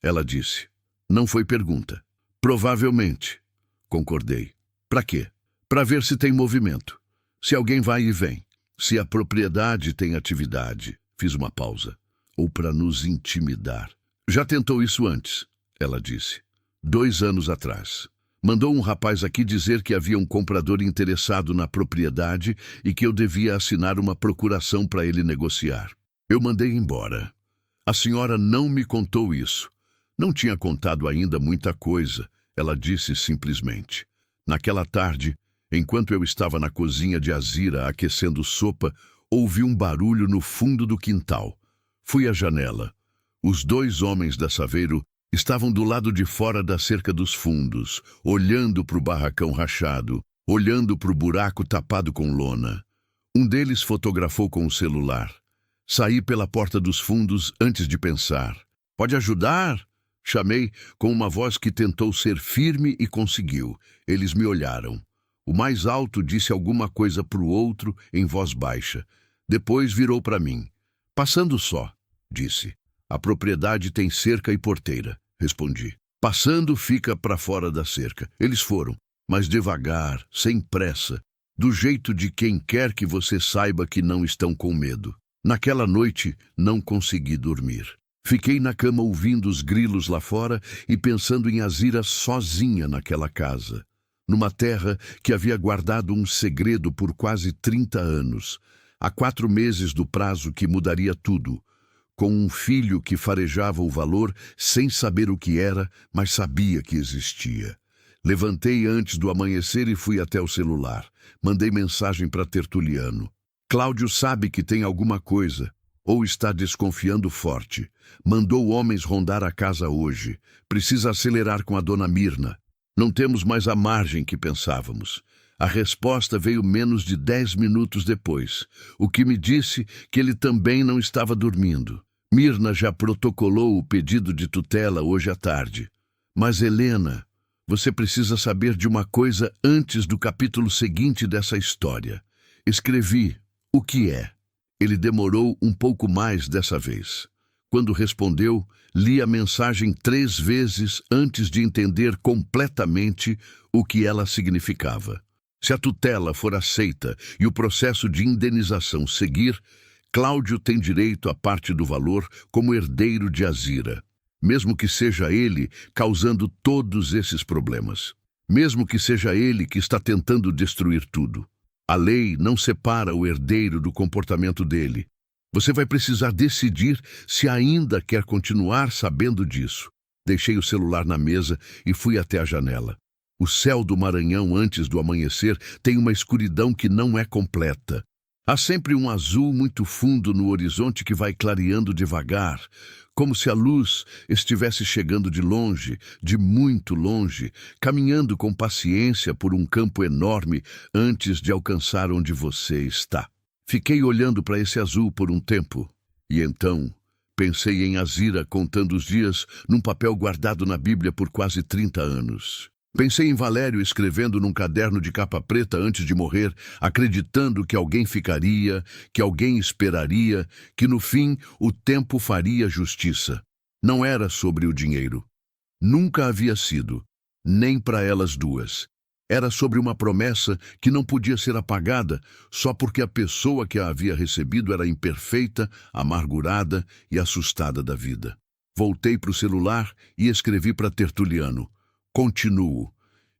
ela disse. Não foi pergunta. "Provavelmente", concordei. "Para quê?" "Para ver se tem movimento. Se alguém vai e vem. Se a propriedade tem atividade." Fiz uma pausa. "Ou para nos intimidar." "Já tentou isso antes", ela disse. 2 anos atrás. Mandou um rapaz aqui dizer que havia um comprador interessado na propriedade e que eu devia assinar uma procuração para ele negociar. Eu mandei embora. A senhora não me contou isso." "Não tinha contado ainda muita coisa", ela disse simplesmente. Naquela tarde, enquanto eu estava na cozinha de Azira aquecendo sopa, ouvi um barulho no fundo do quintal. Fui à janela. Os 2 homens da Saveiro estavam do lado de fora da cerca dos fundos, olhando para o barracão rachado, olhando para o buraco tapado com lona. Um deles fotografou com o celular. Saí pela porta dos fundos antes de pensar. "Pode ajudar?" Chamei com uma voz que tentou ser firme e conseguiu. Eles me olharam. O mais alto disse alguma coisa para o outro em voz baixa. Depois virou para mim. "Passando só", disse. A propriedade tem cerca e porteira, respondi. Passando, fica para fora da cerca. Eles foram, mas devagar, sem pressa, do jeito de quem quer que você saiba que não estão com medo. Naquela noite, não consegui dormir. Fiquei na cama ouvindo os grilos lá fora e pensando em Azira sozinha naquela casa, numa terra que havia guardado um segredo por quase 30 anos, há 4 meses do prazo que mudaria tudo, com um filho que farejava o valor sem saber o que era, mas sabia que existia. Levantei antes do amanhecer e fui até o celular. Mandei mensagem para Tertuliano. Cláudio sabe que tem alguma coisa, ou está desconfiando forte. Mandou homens rondar a casa hoje. Precisa acelerar com a dona Mirna. Não temos mais a margem que pensávamos. A resposta veio menos de 10 minutos depois, o que me disse que ele também não estava dormindo. Mirna já protocolou o pedido de tutela hoje à tarde. Mas, Helena, você precisa saber de uma coisa antes do capítulo seguinte dessa história. Escrevi o que é. Ele demorou um pouco mais dessa vez. Quando respondeu, li a mensagem 3 vezes antes de entender completamente o que ela significava. Se a tutela for aceita e o processo de indenização seguir, Cláudio tem direito à parte do valor como herdeiro de Azira, mesmo que seja ele causando todos esses problemas. Mesmo que seja ele que está tentando destruir tudo. A lei não separa o herdeiro do comportamento dele. Você vai precisar decidir se ainda quer continuar sabendo disso. Deixei o celular na mesa e fui até a janela. O céu do Maranhão antes do amanhecer tem uma escuridão que não é completa. Há sempre um azul muito fundo no horizonte que vai clareando devagar, como se a luz estivesse chegando de longe, de muito longe, caminhando com paciência por um campo enorme antes de alcançar onde você está. Fiquei olhando para esse azul por um tempo, e então pensei em Azira contando os dias num papel guardado na Bíblia por quase 30 anos. Pensei em Valério escrevendo num caderno de capa preta antes de morrer, acreditando que alguém ficaria, que alguém esperaria, que no fim o tempo faria justiça. Não era sobre o dinheiro. Nunca havia sido, nem para elas duas. Era sobre uma promessa que não podia ser apagada só porque a pessoa que a havia recebido era imperfeita, amargurada e assustada da vida. Voltei para o celular e escrevi para Tertuliano. Continuo.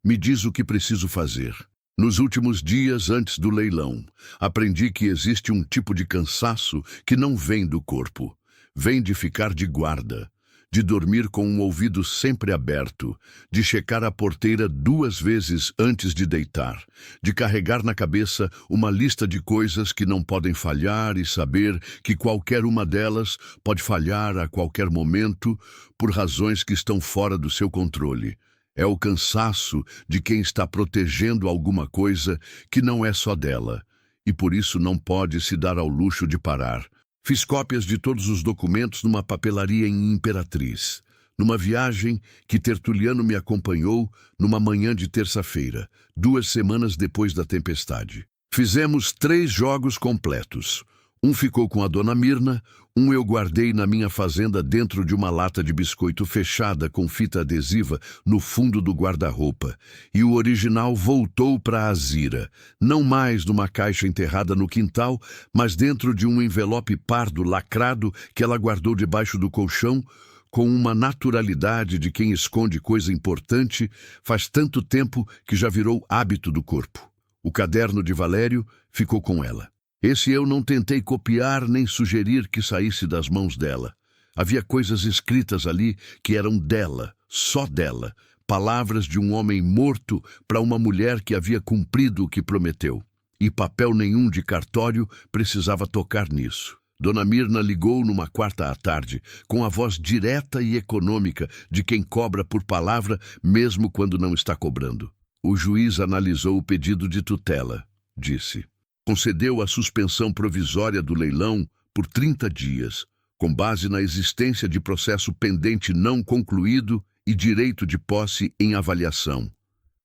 Me diz o que preciso fazer. Nos últimos dias antes do leilão, aprendi que existe um tipo de cansaço que não vem do corpo. Vem de ficar de guarda, de dormir com um ouvido sempre aberto, de checar a porteira 2 vezes antes de deitar, de carregar na cabeça uma lista de coisas que não podem falhar e saber que qualquer uma delas pode falhar a qualquer momento por razões que estão fora do seu controle. É o cansaço de quem está protegendo alguma coisa que não é só dela, e por isso não pode se dar ao luxo de parar. Fiz cópias de todos os documentos numa papelaria em Imperatriz, numa viagem que Tertuliano me acompanhou numa manhã de terça-feira, 2 semanas depois da tempestade. Fizemos 3 jogos completos. Um ficou com a dona Mirna, um eu guardei na minha fazenda dentro de uma lata de biscoito fechada com fita adesiva no fundo do guarda-roupa, e o original voltou para Azira, não mais numa caixa enterrada no quintal, mas dentro de um envelope pardo lacrado que ela guardou debaixo do colchão, com uma naturalidade de quem esconde coisa importante faz tanto tempo que já virou hábito do corpo. O caderno de Valério ficou com ela. Esse eu não tentei copiar nem sugerir que saísse das mãos dela. Havia coisas escritas ali que eram dela, só dela, palavras de um homem morto para uma mulher que havia cumprido o que prometeu. E papel nenhum de cartório precisava tocar nisso. Dona Mirna ligou numa 4ª à tarde, com a voz direta e econômica de quem cobra por palavra mesmo quando não está cobrando. O juiz analisou o pedido de tutela, disse. Concedeu a suspensão provisória do leilão por 30 dias, com base na existência de processo pendente não concluído e direito de posse em avaliação.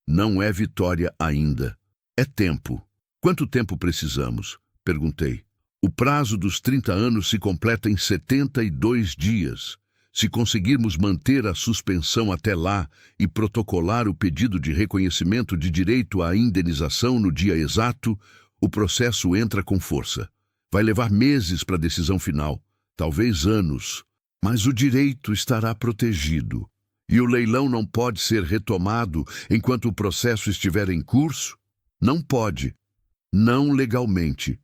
Não é vitória ainda. É tempo. Quanto tempo precisamos? Perguntei. O prazo dos 30 anos se completa em 72 dias. Se conseguirmos manter a suspensão até lá e protocolar o pedido de reconhecimento de direito à indenização no dia exato, o processo entra com força. Vai levar meses para a decisão final, talvez anos, mas o direito estará protegido. E o leilão não pode ser retomado enquanto o processo estiver em curso? Não pode. Não legalmente.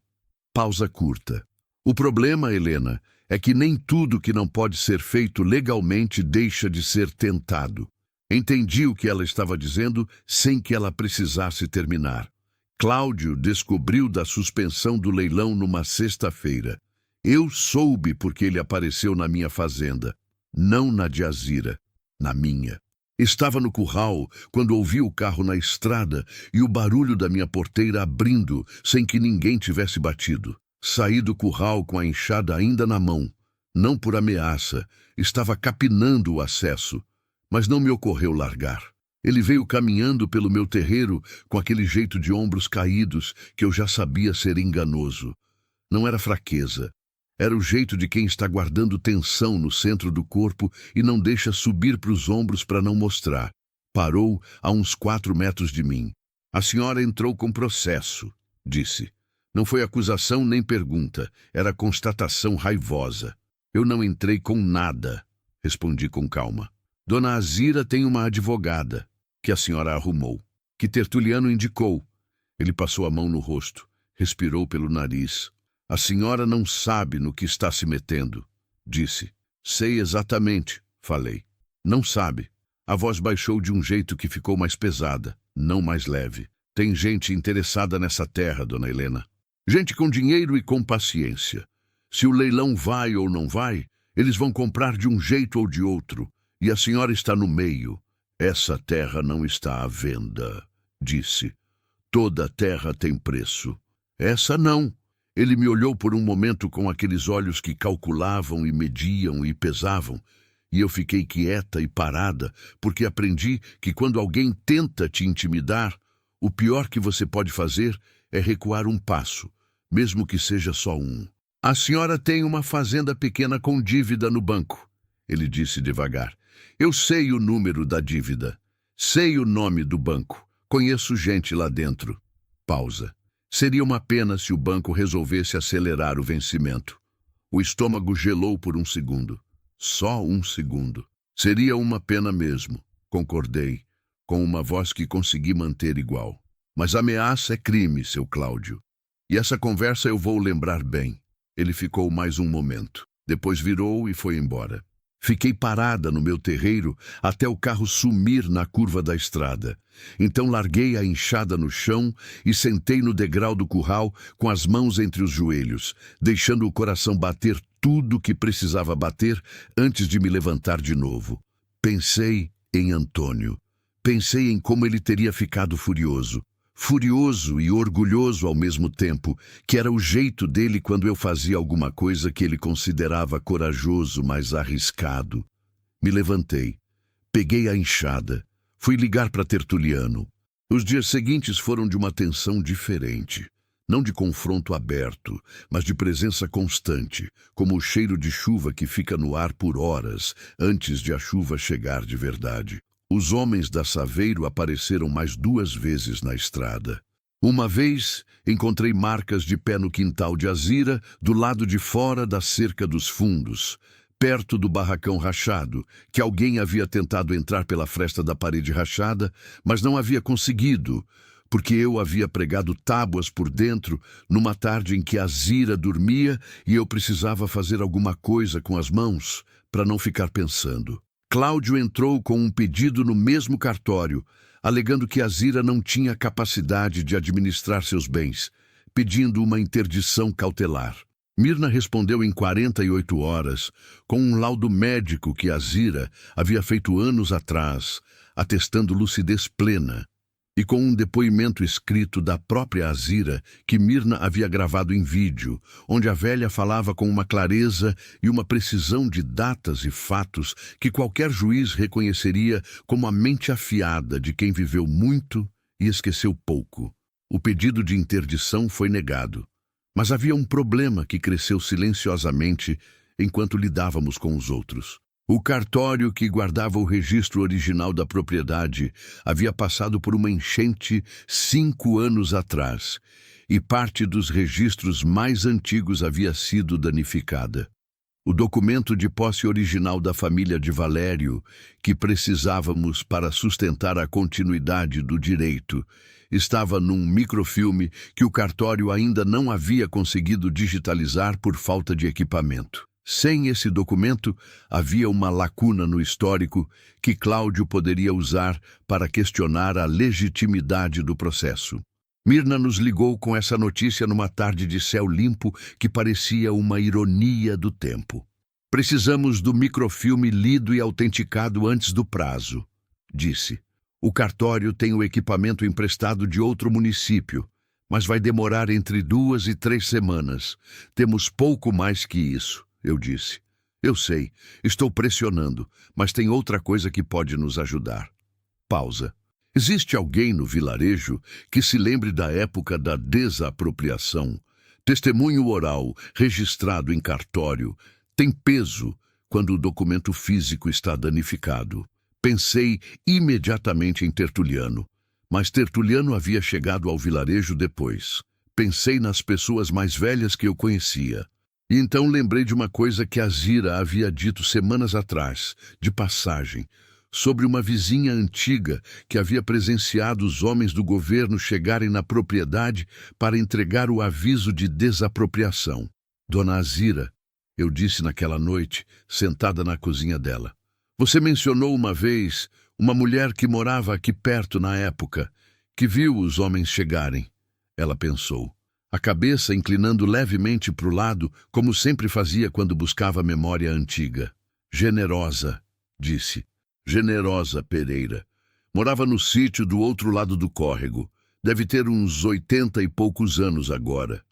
Pausa curta. O problema, Helena, é que nem tudo que não pode ser feito legalmente deixa de ser tentado. Entendi o que ela estava dizendo sem que ela precisasse terminar. Cláudio descobriu da suspensão do leilão numa sexta-feira. Eu soube porque ele apareceu na minha fazenda, não na de Azira, na minha. Estava no curral quando ouvi o carro na estrada e o barulho da minha porteira abrindo sem que ninguém tivesse batido. Saí do curral com a enxada ainda na mão. Não por ameaça, estava capinando o acesso, mas não me ocorreu largar. Ele veio caminhando pelo meu terreiro com aquele jeito de ombros caídos que eu já sabia ser enganoso. Não era fraqueza. Era o jeito de quem está guardando tensão no centro do corpo e não deixa subir para os ombros para não mostrar. Parou a uns 4 metros de mim. A senhora entrou com processo, disse. Não foi acusação nem pergunta, era constatação raivosa. Eu não entrei com nada, respondi com calma. Dona Azira tem uma advogada, que a senhora arrumou, que Tertuliano indicou. Ele passou a mão no rosto, respirou pelo nariz. A senhora não sabe no que está se metendo, disse. Sei exatamente, falei. Não sabe. A voz baixou de um jeito que ficou mais pesada, não mais leve. Tem gente interessada nessa terra, dona Helena. Gente com dinheiro e com paciência. Se o leilão vai ou não vai, eles vão comprar de um jeito ou de outro. E a senhora está no meio. Essa terra não está à venda, disse. Toda terra tem preço. Essa não. Ele me olhou por um momento com aqueles olhos que calculavam e mediam e pesavam, e eu fiquei quieta e parada, porque aprendi que quando alguém tenta te intimidar, o pior que você pode fazer é recuar um passo, mesmo que seja só um. A senhora tem uma fazenda pequena com dívida no banco, ele disse devagar. Eu sei o número da dívida, sei o nome do banco, conheço gente lá dentro. Pausa. Seria uma pena se o banco resolvesse acelerar o vencimento. O estômago gelou por um segundo. Só um segundo. Seria uma pena mesmo, concordei, com uma voz que consegui manter igual. Mas ameaça é crime, seu Cláudio. E essa conversa eu vou lembrar bem. Ele ficou mais um momento. Depois virou e foi embora. Fiquei parada no meu terreiro até o carro sumir na curva da estrada. Então larguei a enxada no chão e sentei no degrau do curral com as mãos entre os joelhos, deixando o coração bater tudo o que precisava bater antes de me levantar de novo. Pensei em Antônio. Pensei em como ele teria ficado furioso. Furioso e orgulhoso ao mesmo tempo, que era o jeito dele quando eu fazia alguma coisa que ele considerava corajoso, mas arriscado. Me levantei, peguei a enxada, fui ligar para Tertuliano. Os dias seguintes foram de uma tensão diferente, não de confronto aberto, mas de presença constante, como o cheiro de chuva que fica no ar por horas antes de a chuva chegar de verdade. Os homens da Saveiro apareceram mais 2 vezes na estrada. Uma vez, encontrei marcas de pé no quintal de Azira, do lado de fora da cerca dos fundos, perto do barracão rachado, que alguém havia tentado entrar pela fresta da parede rachada, mas não havia conseguido, porque eu havia pregado tábuas por dentro numa tarde em que Azira dormia e eu precisava fazer alguma coisa com as mãos para não ficar pensando. Cláudio entrou com um pedido no mesmo cartório, alegando que Azira não tinha capacidade de administrar seus bens, pedindo uma interdição cautelar. Mirna respondeu em 48 horas, com um laudo médico que Azira havia feito anos atrás, atestando lucidez plena, e com um depoimento escrito da própria Azira que Mirna havia gravado em vídeo, onde a velha falava com uma clareza e uma precisão de datas e fatos que qualquer juiz reconheceria como a mente afiada de quem viveu muito e esqueceu pouco. O pedido de interdição foi negado. Mas havia um problema que cresceu silenciosamente enquanto lidávamos com os outros. O cartório que guardava o registro original da propriedade havia passado por uma enchente 5 anos atrás, e parte dos registros mais antigos havia sido danificada. O documento de posse original da família de Valério, que precisávamos para sustentar a continuidade do direito, estava num microfilme que o cartório ainda não havia conseguido digitalizar por falta de equipamento. Sem esse documento, havia uma lacuna no histórico que Cláudio poderia usar para questionar a legitimidade do processo. Mirna nos ligou com essa notícia numa tarde de céu limpo que parecia uma ironia do tempo. Precisamos do microfilme lido e autenticado antes do prazo, disse. O cartório tem o equipamento emprestado de outro município, mas vai demorar entre 2 e 3 semanas. Temos pouco mais que isso, eu disse. Eu sei, estou pressionando, mas tem outra coisa que pode nos ajudar. Pausa. Existe alguém no vilarejo que se lembre da época da desapropriação? Testemunho oral, registrado em cartório, tem peso quando o documento físico está danificado. Pensei imediatamente em Tertuliano, mas Tertuliano havia chegado ao vilarejo depois. Pensei nas pessoas mais velhas que eu conhecia. E então lembrei de uma coisa que Azira havia dito semanas atrás, de passagem, sobre uma vizinha antiga que havia presenciado os homens do governo chegarem na propriedade para entregar o aviso de desapropriação. Dona Azira, eu disse naquela noite, sentada na cozinha dela. Você mencionou uma vez uma mulher que morava aqui perto na época, que viu os homens chegarem. Ela pensou, a cabeça inclinando levemente para o lado, como sempre fazia quando buscava a memória antiga. Generosa, disse. Generosa Pereira. Morava no sítio do outro lado do córrego. Deve ter uns 80 e poucos anos agora.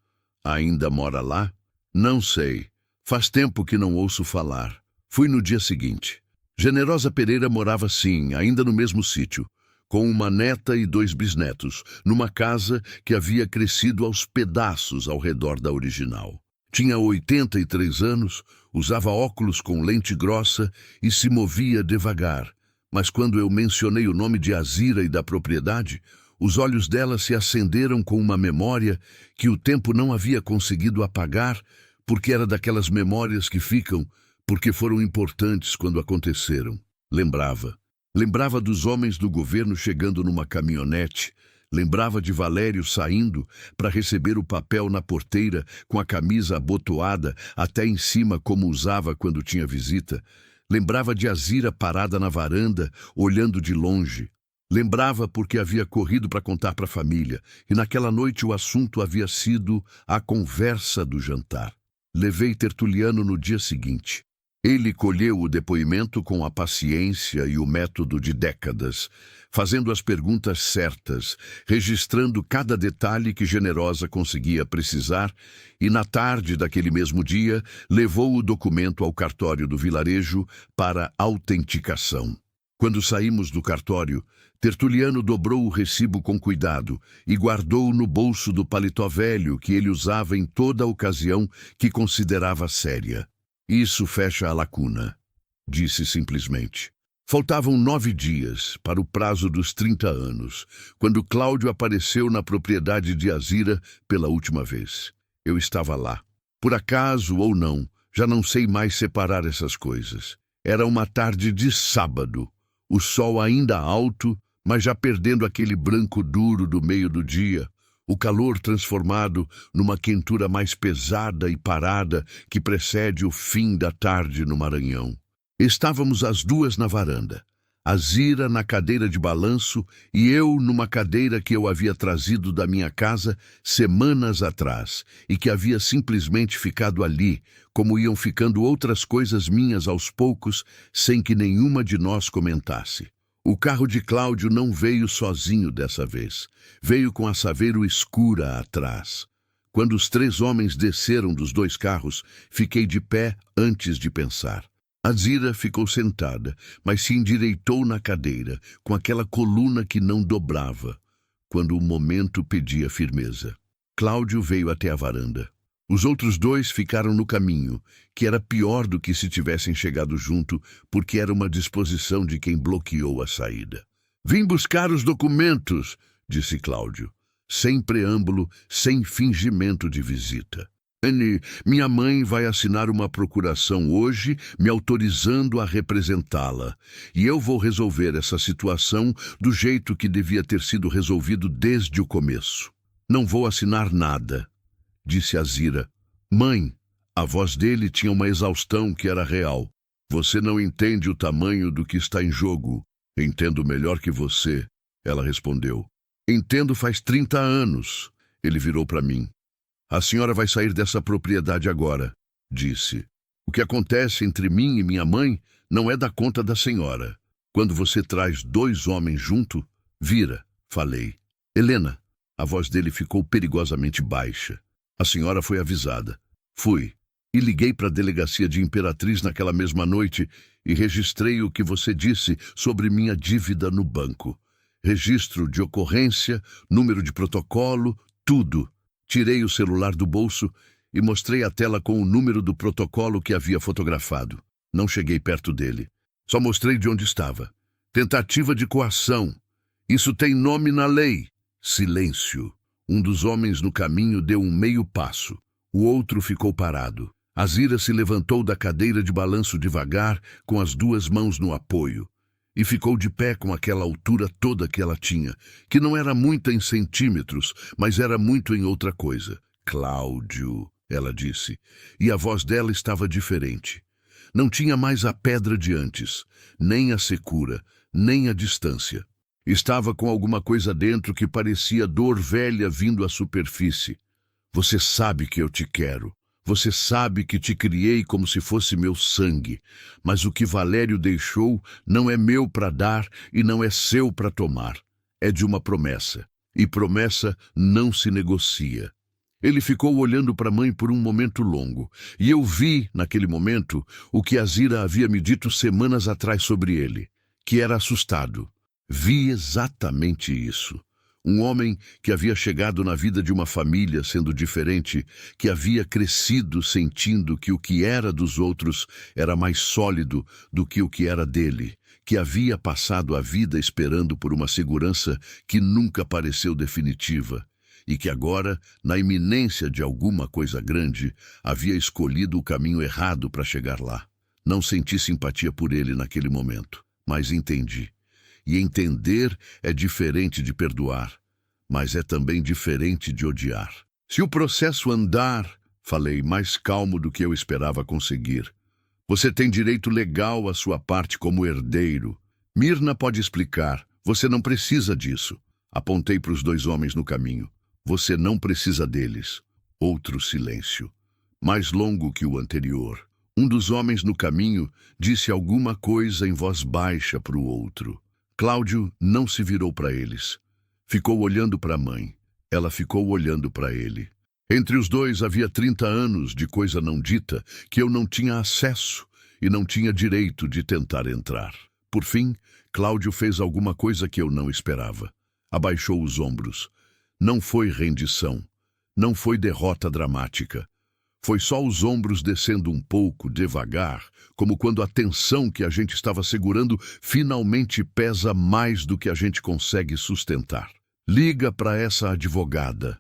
Ainda mora lá? Não sei. Faz tempo que não ouço falar. Fui no dia seguinte. Generosa Pereira morava sim, ainda no mesmo sítio, com uma neta e 2 bisnetos, numa casa que havia crescido aos pedaços ao redor da original. Tinha 83 anos, usava óculos com lente grossa e se movia devagar. Mas quando eu mencionei o nome de Azira e da propriedade, os olhos dela se acenderam com uma memória que o tempo não havia conseguido apagar, porque era daquelas memórias que ficam porque foram importantes quando aconteceram. Lembrava dos homens do governo chegando numa caminhonete. Lembrava de Valério saindo para receber o papel na porteira com a camisa abotoada até em cima como usava quando tinha visita. Lembrava de Azira parada na varanda, olhando de longe. Lembrava porque havia corrido para contar para a família, e naquela noite o assunto havia sido a conversa do jantar. Levei Tertuliano no dia seguinte. Ele colheu o depoimento com a paciência e o método de décadas, fazendo as perguntas certas, registrando cada detalhe que Generosa conseguia precisar, e na tarde daquele mesmo dia levou o documento ao cartório do vilarejo para autenticação. Quando saímos do cartório, Tertuliano dobrou o recibo com cuidado e guardou no bolso do paletó velho que ele usava em toda ocasião que considerava séria. Isso fecha a lacuna, disse simplesmente. Faltavam 9 dias para o prazo dos 30 anos, quando Cláudio apareceu na propriedade de Azira pela última vez. Eu estava lá. Por acaso ou não, já não sei mais separar essas coisas. Era uma tarde de sábado, o sol ainda alto, mas já perdendo aquele branco duro do meio do dia, o calor transformado numa quentura mais pesada e parada que precede o fim da tarde no Maranhão. Estávamos as 2 na varanda, Azira na cadeira de balanço e eu numa cadeira que eu havia trazido da minha casa semanas atrás e que havia simplesmente ficado ali, como iam ficando outras coisas minhas aos poucos, sem que nenhuma de nós comentasse. O carro de Cláudio não veio sozinho dessa vez. Veio com a Saveiro escura atrás. Quando os 3 homens desceram dos 2 carros, fiquei de pé antes de pensar. Azira ficou sentada, mas se endireitou na cadeira, com aquela coluna que não dobrava, quando o momento pedia firmeza. Cláudio veio até a varanda. Os outros dois ficaram no caminho, que era pior do que se tivessem chegado junto, porque era uma disposição de quem bloqueou a saída. Vim buscar os documentos, disse Cláudio, sem preâmbulo, sem fingimento de visita. Anne, minha mãe vai assinar uma procuração hoje, me autorizando a representá-la. E eu vou resolver essa situação do jeito que devia ter sido resolvido desde o começo. Não vou assinar nada, disse Azira. Mãe, a voz dele tinha uma exaustão que era real. Você não entende o tamanho do que está em jogo. Entendo melhor que você, ela respondeu. Entendo faz 30 anos. Ele virou para mim. A senhora vai sair dessa propriedade agora, disse. O que acontece entre mim e minha mãe não é da conta da senhora. Quando você traz 2 homens junto, vira, falei. Helena, a voz dele ficou perigosamente baixa. A senhora foi avisada. Fui. E liguei para a delegacia de Imperatriz naquela mesma noite e registrei o que você disse sobre minha dívida no banco. Registro de ocorrência, número de protocolo, tudo. Tirei o celular do bolso e mostrei a tela com o número do protocolo que havia fotografado. Não cheguei perto dele. Só mostrei de onde estava. Tentativa de coação. Isso tem nome na lei. Silêncio. Um dos homens no caminho deu um meio passo. O outro ficou parado. Azira se levantou da cadeira de balanço devagar, com as 2 mãos no apoio. E ficou de pé com aquela altura toda que ela tinha, que não era muita em centímetros, mas era muito em outra coisa. Cláudio, ela disse, e a voz dela estava diferente. Não tinha mais a pedra de antes, nem a secura, nem a distância. Estava com alguma coisa dentro que parecia dor velha vindo à superfície. Você sabe que eu te quero. Você sabe que te criei como se fosse meu sangue, mas o que Valério deixou não é meu para dar e não é seu para tomar. É de uma promessa, e promessa não se negocia. Ele ficou olhando para a mãe por um momento longo, e eu vi, naquele momento, o que Azira havia me dito semanas atrás sobre ele, que era assustado. Vi exatamente isso. Um homem que havia chegado na vida de uma família sendo diferente, que havia crescido sentindo que o que era dos outros era mais sólido do que o que era dele, que havia passado a vida esperando por uma segurança que nunca pareceu definitiva e que agora, na iminência de alguma coisa grande, havia escolhido o caminho errado para chegar lá. Não senti simpatia por ele naquele momento, mas entendi. E entender é diferente de perdoar, mas é também diferente de odiar. Se o processo andar, falei, mais calmo do que eu esperava conseguir. Você tem direito legal à sua parte como herdeiro. Mirna pode explicar. Você não precisa disso. Apontei para os 2 homens no caminho. Você não precisa deles. Outro silêncio, mais longo que o anterior. Um dos homens no caminho disse alguma coisa em voz baixa para o outro. Cláudio não se virou para eles. Ficou olhando para a mãe. Ela ficou olhando para ele. Entre os dois havia 30 anos de coisa não dita que eu não tinha acesso e não tinha direito de tentar entrar. Por fim, Cláudio fez alguma coisa que eu não esperava. Abaixou os ombros. Não foi rendição. Não foi derrota dramática. Foi só os ombros descendo um pouco, devagar, como quando a tensão que a gente estava segurando finalmente pesa mais do que a gente consegue sustentar. Liga para essa advogada,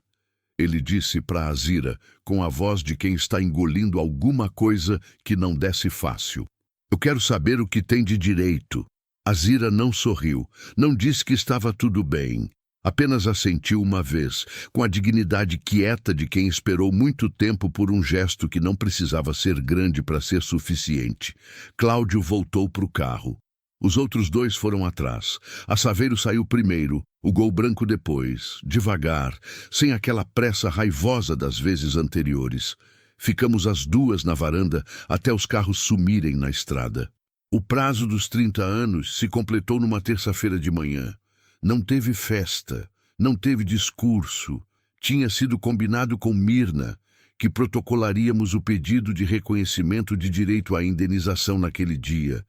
ele disse para Azira, com a voz de quem está engolindo alguma coisa que não desce fácil. Eu quero saber o que tem de direito. Azira não sorriu, não disse que estava tudo bem. Apenas assentiu uma vez, com a dignidade quieta de quem esperou muito tempo por um gesto que não precisava ser grande para ser suficiente. Cláudio voltou para o carro. Os outros 2 foram atrás. A Saveiro saiu primeiro, o Gol Branco depois, devagar, sem aquela pressa raivosa das vezes anteriores. Ficamos as 2 na varanda até os carros sumirem na estrada. O prazo dos 30 anos se completou numa terça-feira de manhã. Não teve festa, não teve discurso. Tinha sido combinado com Mirna que protocolaríamos o pedido de reconhecimento de direito à indenização naquele dia.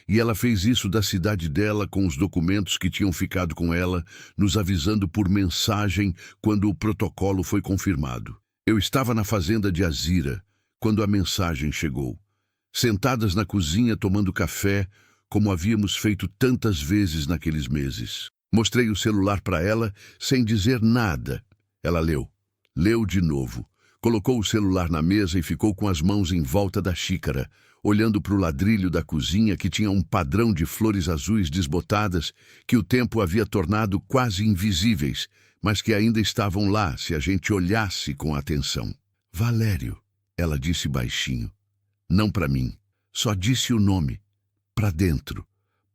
E ela fez isso da cidade dela com os documentos que tinham ficado com ela, nos avisando por mensagem quando o protocolo foi confirmado. Eu estava na fazenda de Azira quando a mensagem chegou. Sentadas na cozinha tomando café, como havíamos feito tantas vezes naqueles meses. Mostrei o celular para ela sem dizer nada. Ela leu. Leu de novo. Colocou o celular na mesa e ficou com as mãos em volta da xícara, olhando para o ladrilho da cozinha que tinha um padrão de flores azuis desbotadas que o tempo havia tornado quase invisíveis, mas que ainda estavam lá se a gente olhasse com atenção. Valério, ela disse baixinho. Não para mim. Só disse o nome. Para dentro.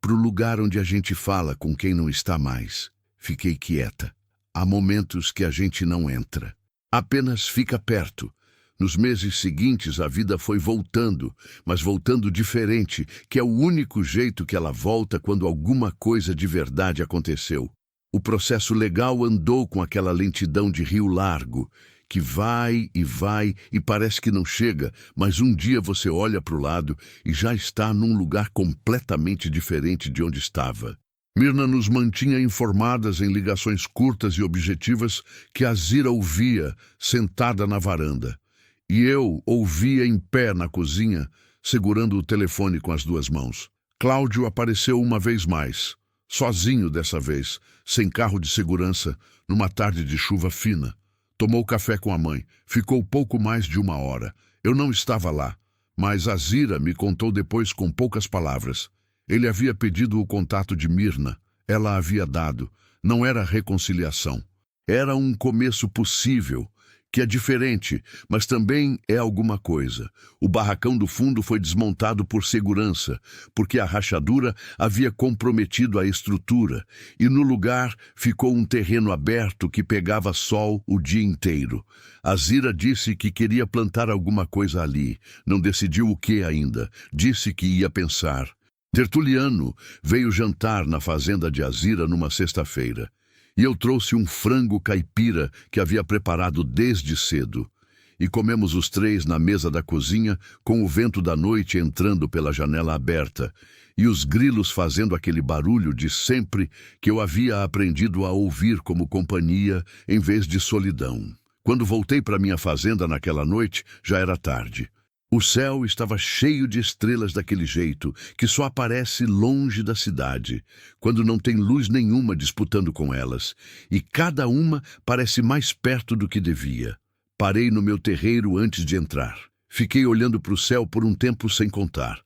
Para o lugar onde a gente fala com quem não está mais. Fiquei quieta. Há momentos que a gente não entra. Apenas fica perto. Nos meses seguintes a vida foi voltando, mas voltando diferente, que é o único jeito que ela volta quando alguma coisa de verdade aconteceu. O processo legal andou com aquela lentidão de rio largo, que vai e parece que não chega, mas um dia você olha para o lado e já está num lugar completamente diferente de onde estava. Mirna nos mantinha informadas em ligações curtas e objetivas que Azira ouvia, sentada na varanda. E eu ouvia em pé na cozinha, segurando o telefone com as duas mãos. Cláudio apareceu uma vez mais, sozinho dessa vez, sem carro de segurança, numa tarde de chuva fina. Tomou café com a mãe. Ficou pouco mais de 1 hora. Eu não estava lá, mas Azira me contou depois com poucas palavras. Ele havia pedido o contato de Mirna. Ela havia dado. Não era reconciliação. Era um começo possível, que é diferente, mas também é alguma coisa. O barracão do fundo foi desmontado por segurança, porque a rachadura havia comprometido a estrutura, e no lugar ficou um terreno aberto que pegava sol o dia inteiro. Azira disse que queria plantar alguma coisa ali. Não decidiu o que ainda. Disse que ia pensar. Tertuliano veio jantar na fazenda de Azira numa sexta-feira. E eu trouxe um frango caipira que havia preparado desde cedo. E comemos os três na mesa da cozinha, com o vento da noite entrando pela janela aberta, e os grilos fazendo aquele barulho de sempre que eu havia aprendido a ouvir como companhia em vez de solidão. Quando voltei para minha fazenda naquela noite, já era tarde. O céu estava cheio de estrelas daquele jeito, que só aparece longe da cidade, quando não tem luz nenhuma disputando com elas, e cada uma parece mais perto do que devia. Parei no meu terreiro antes de entrar. Fiquei olhando para o céu por um tempo sem contar.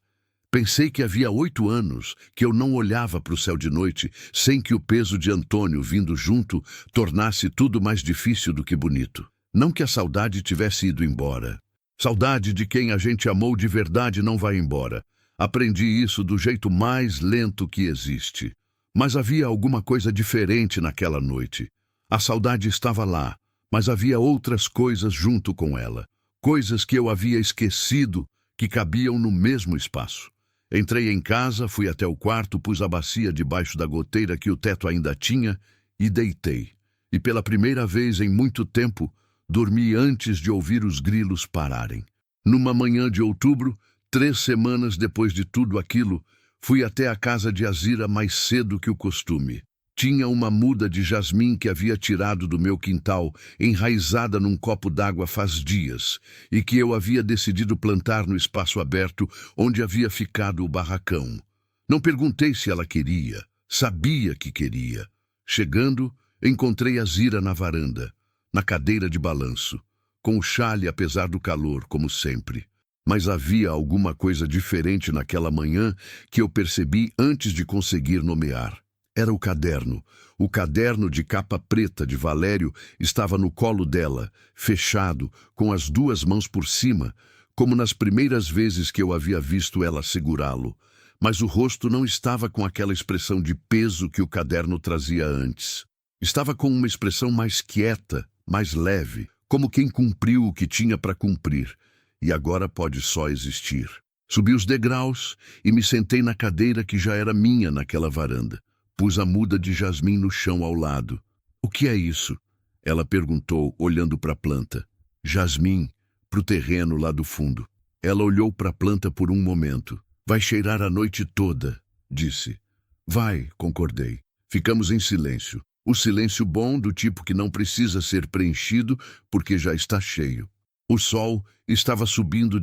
Pensei que havia 8 anos que eu não olhava para o céu de noite, sem que o peso de Antônio vindo junto tornasse tudo mais difícil do que bonito. Não que a saudade tivesse ido embora. Saudade de quem a gente amou de verdade não vai embora. Aprendi isso do jeito mais lento que existe. Mas havia alguma coisa diferente naquela noite. A saudade estava lá, mas havia outras coisas junto com ela. Coisas que eu havia esquecido que cabiam no mesmo espaço. Entrei em casa, fui até o quarto, pus a bacia debaixo da goteira que o teto ainda tinha e deitei. E pela primeira vez em muito tempo, dormi antes de ouvir os grilos pararem. Numa manhã de outubro, 3 semanas depois de tudo aquilo, fui até a casa de Azira mais cedo que o costume. Tinha uma muda de jasmim que havia tirado do meu quintal, enraizada num copo d'água faz dias, e que eu havia decidido plantar no espaço aberto onde havia ficado o barracão. Não perguntei se ela queria, sabia que queria. Chegando, encontrei Azira na varanda, na cadeira de balanço, com o chale apesar do calor, como sempre. Mas havia alguma coisa diferente naquela manhã que eu percebi antes de conseguir nomear. Era o caderno de capa preta de Valério estava no colo dela, fechado, com as 2 mãos por cima, como nas primeiras vezes que eu havia visto ela segurá-lo. Mas o rosto não estava com aquela expressão de peso que o caderno trazia antes. Estava com uma expressão mais quieta, mais leve, como quem cumpriu o que tinha para cumprir, e agora pode só existir. Subi os degraus e me sentei na cadeira que já era minha naquela varanda. Pus a muda de jasmim no chão ao lado. "O que é isso?" ela perguntou, olhando para a planta. "Jasmim, para o terreno lá do fundo." Ela olhou para a planta por um momento. Vai cheirar a noite toda, disse. Vai, concordei. Ficamos em silêncio. O silêncio bom, do tipo que não precisa ser preenchido porque já está cheio. O sol estava subindo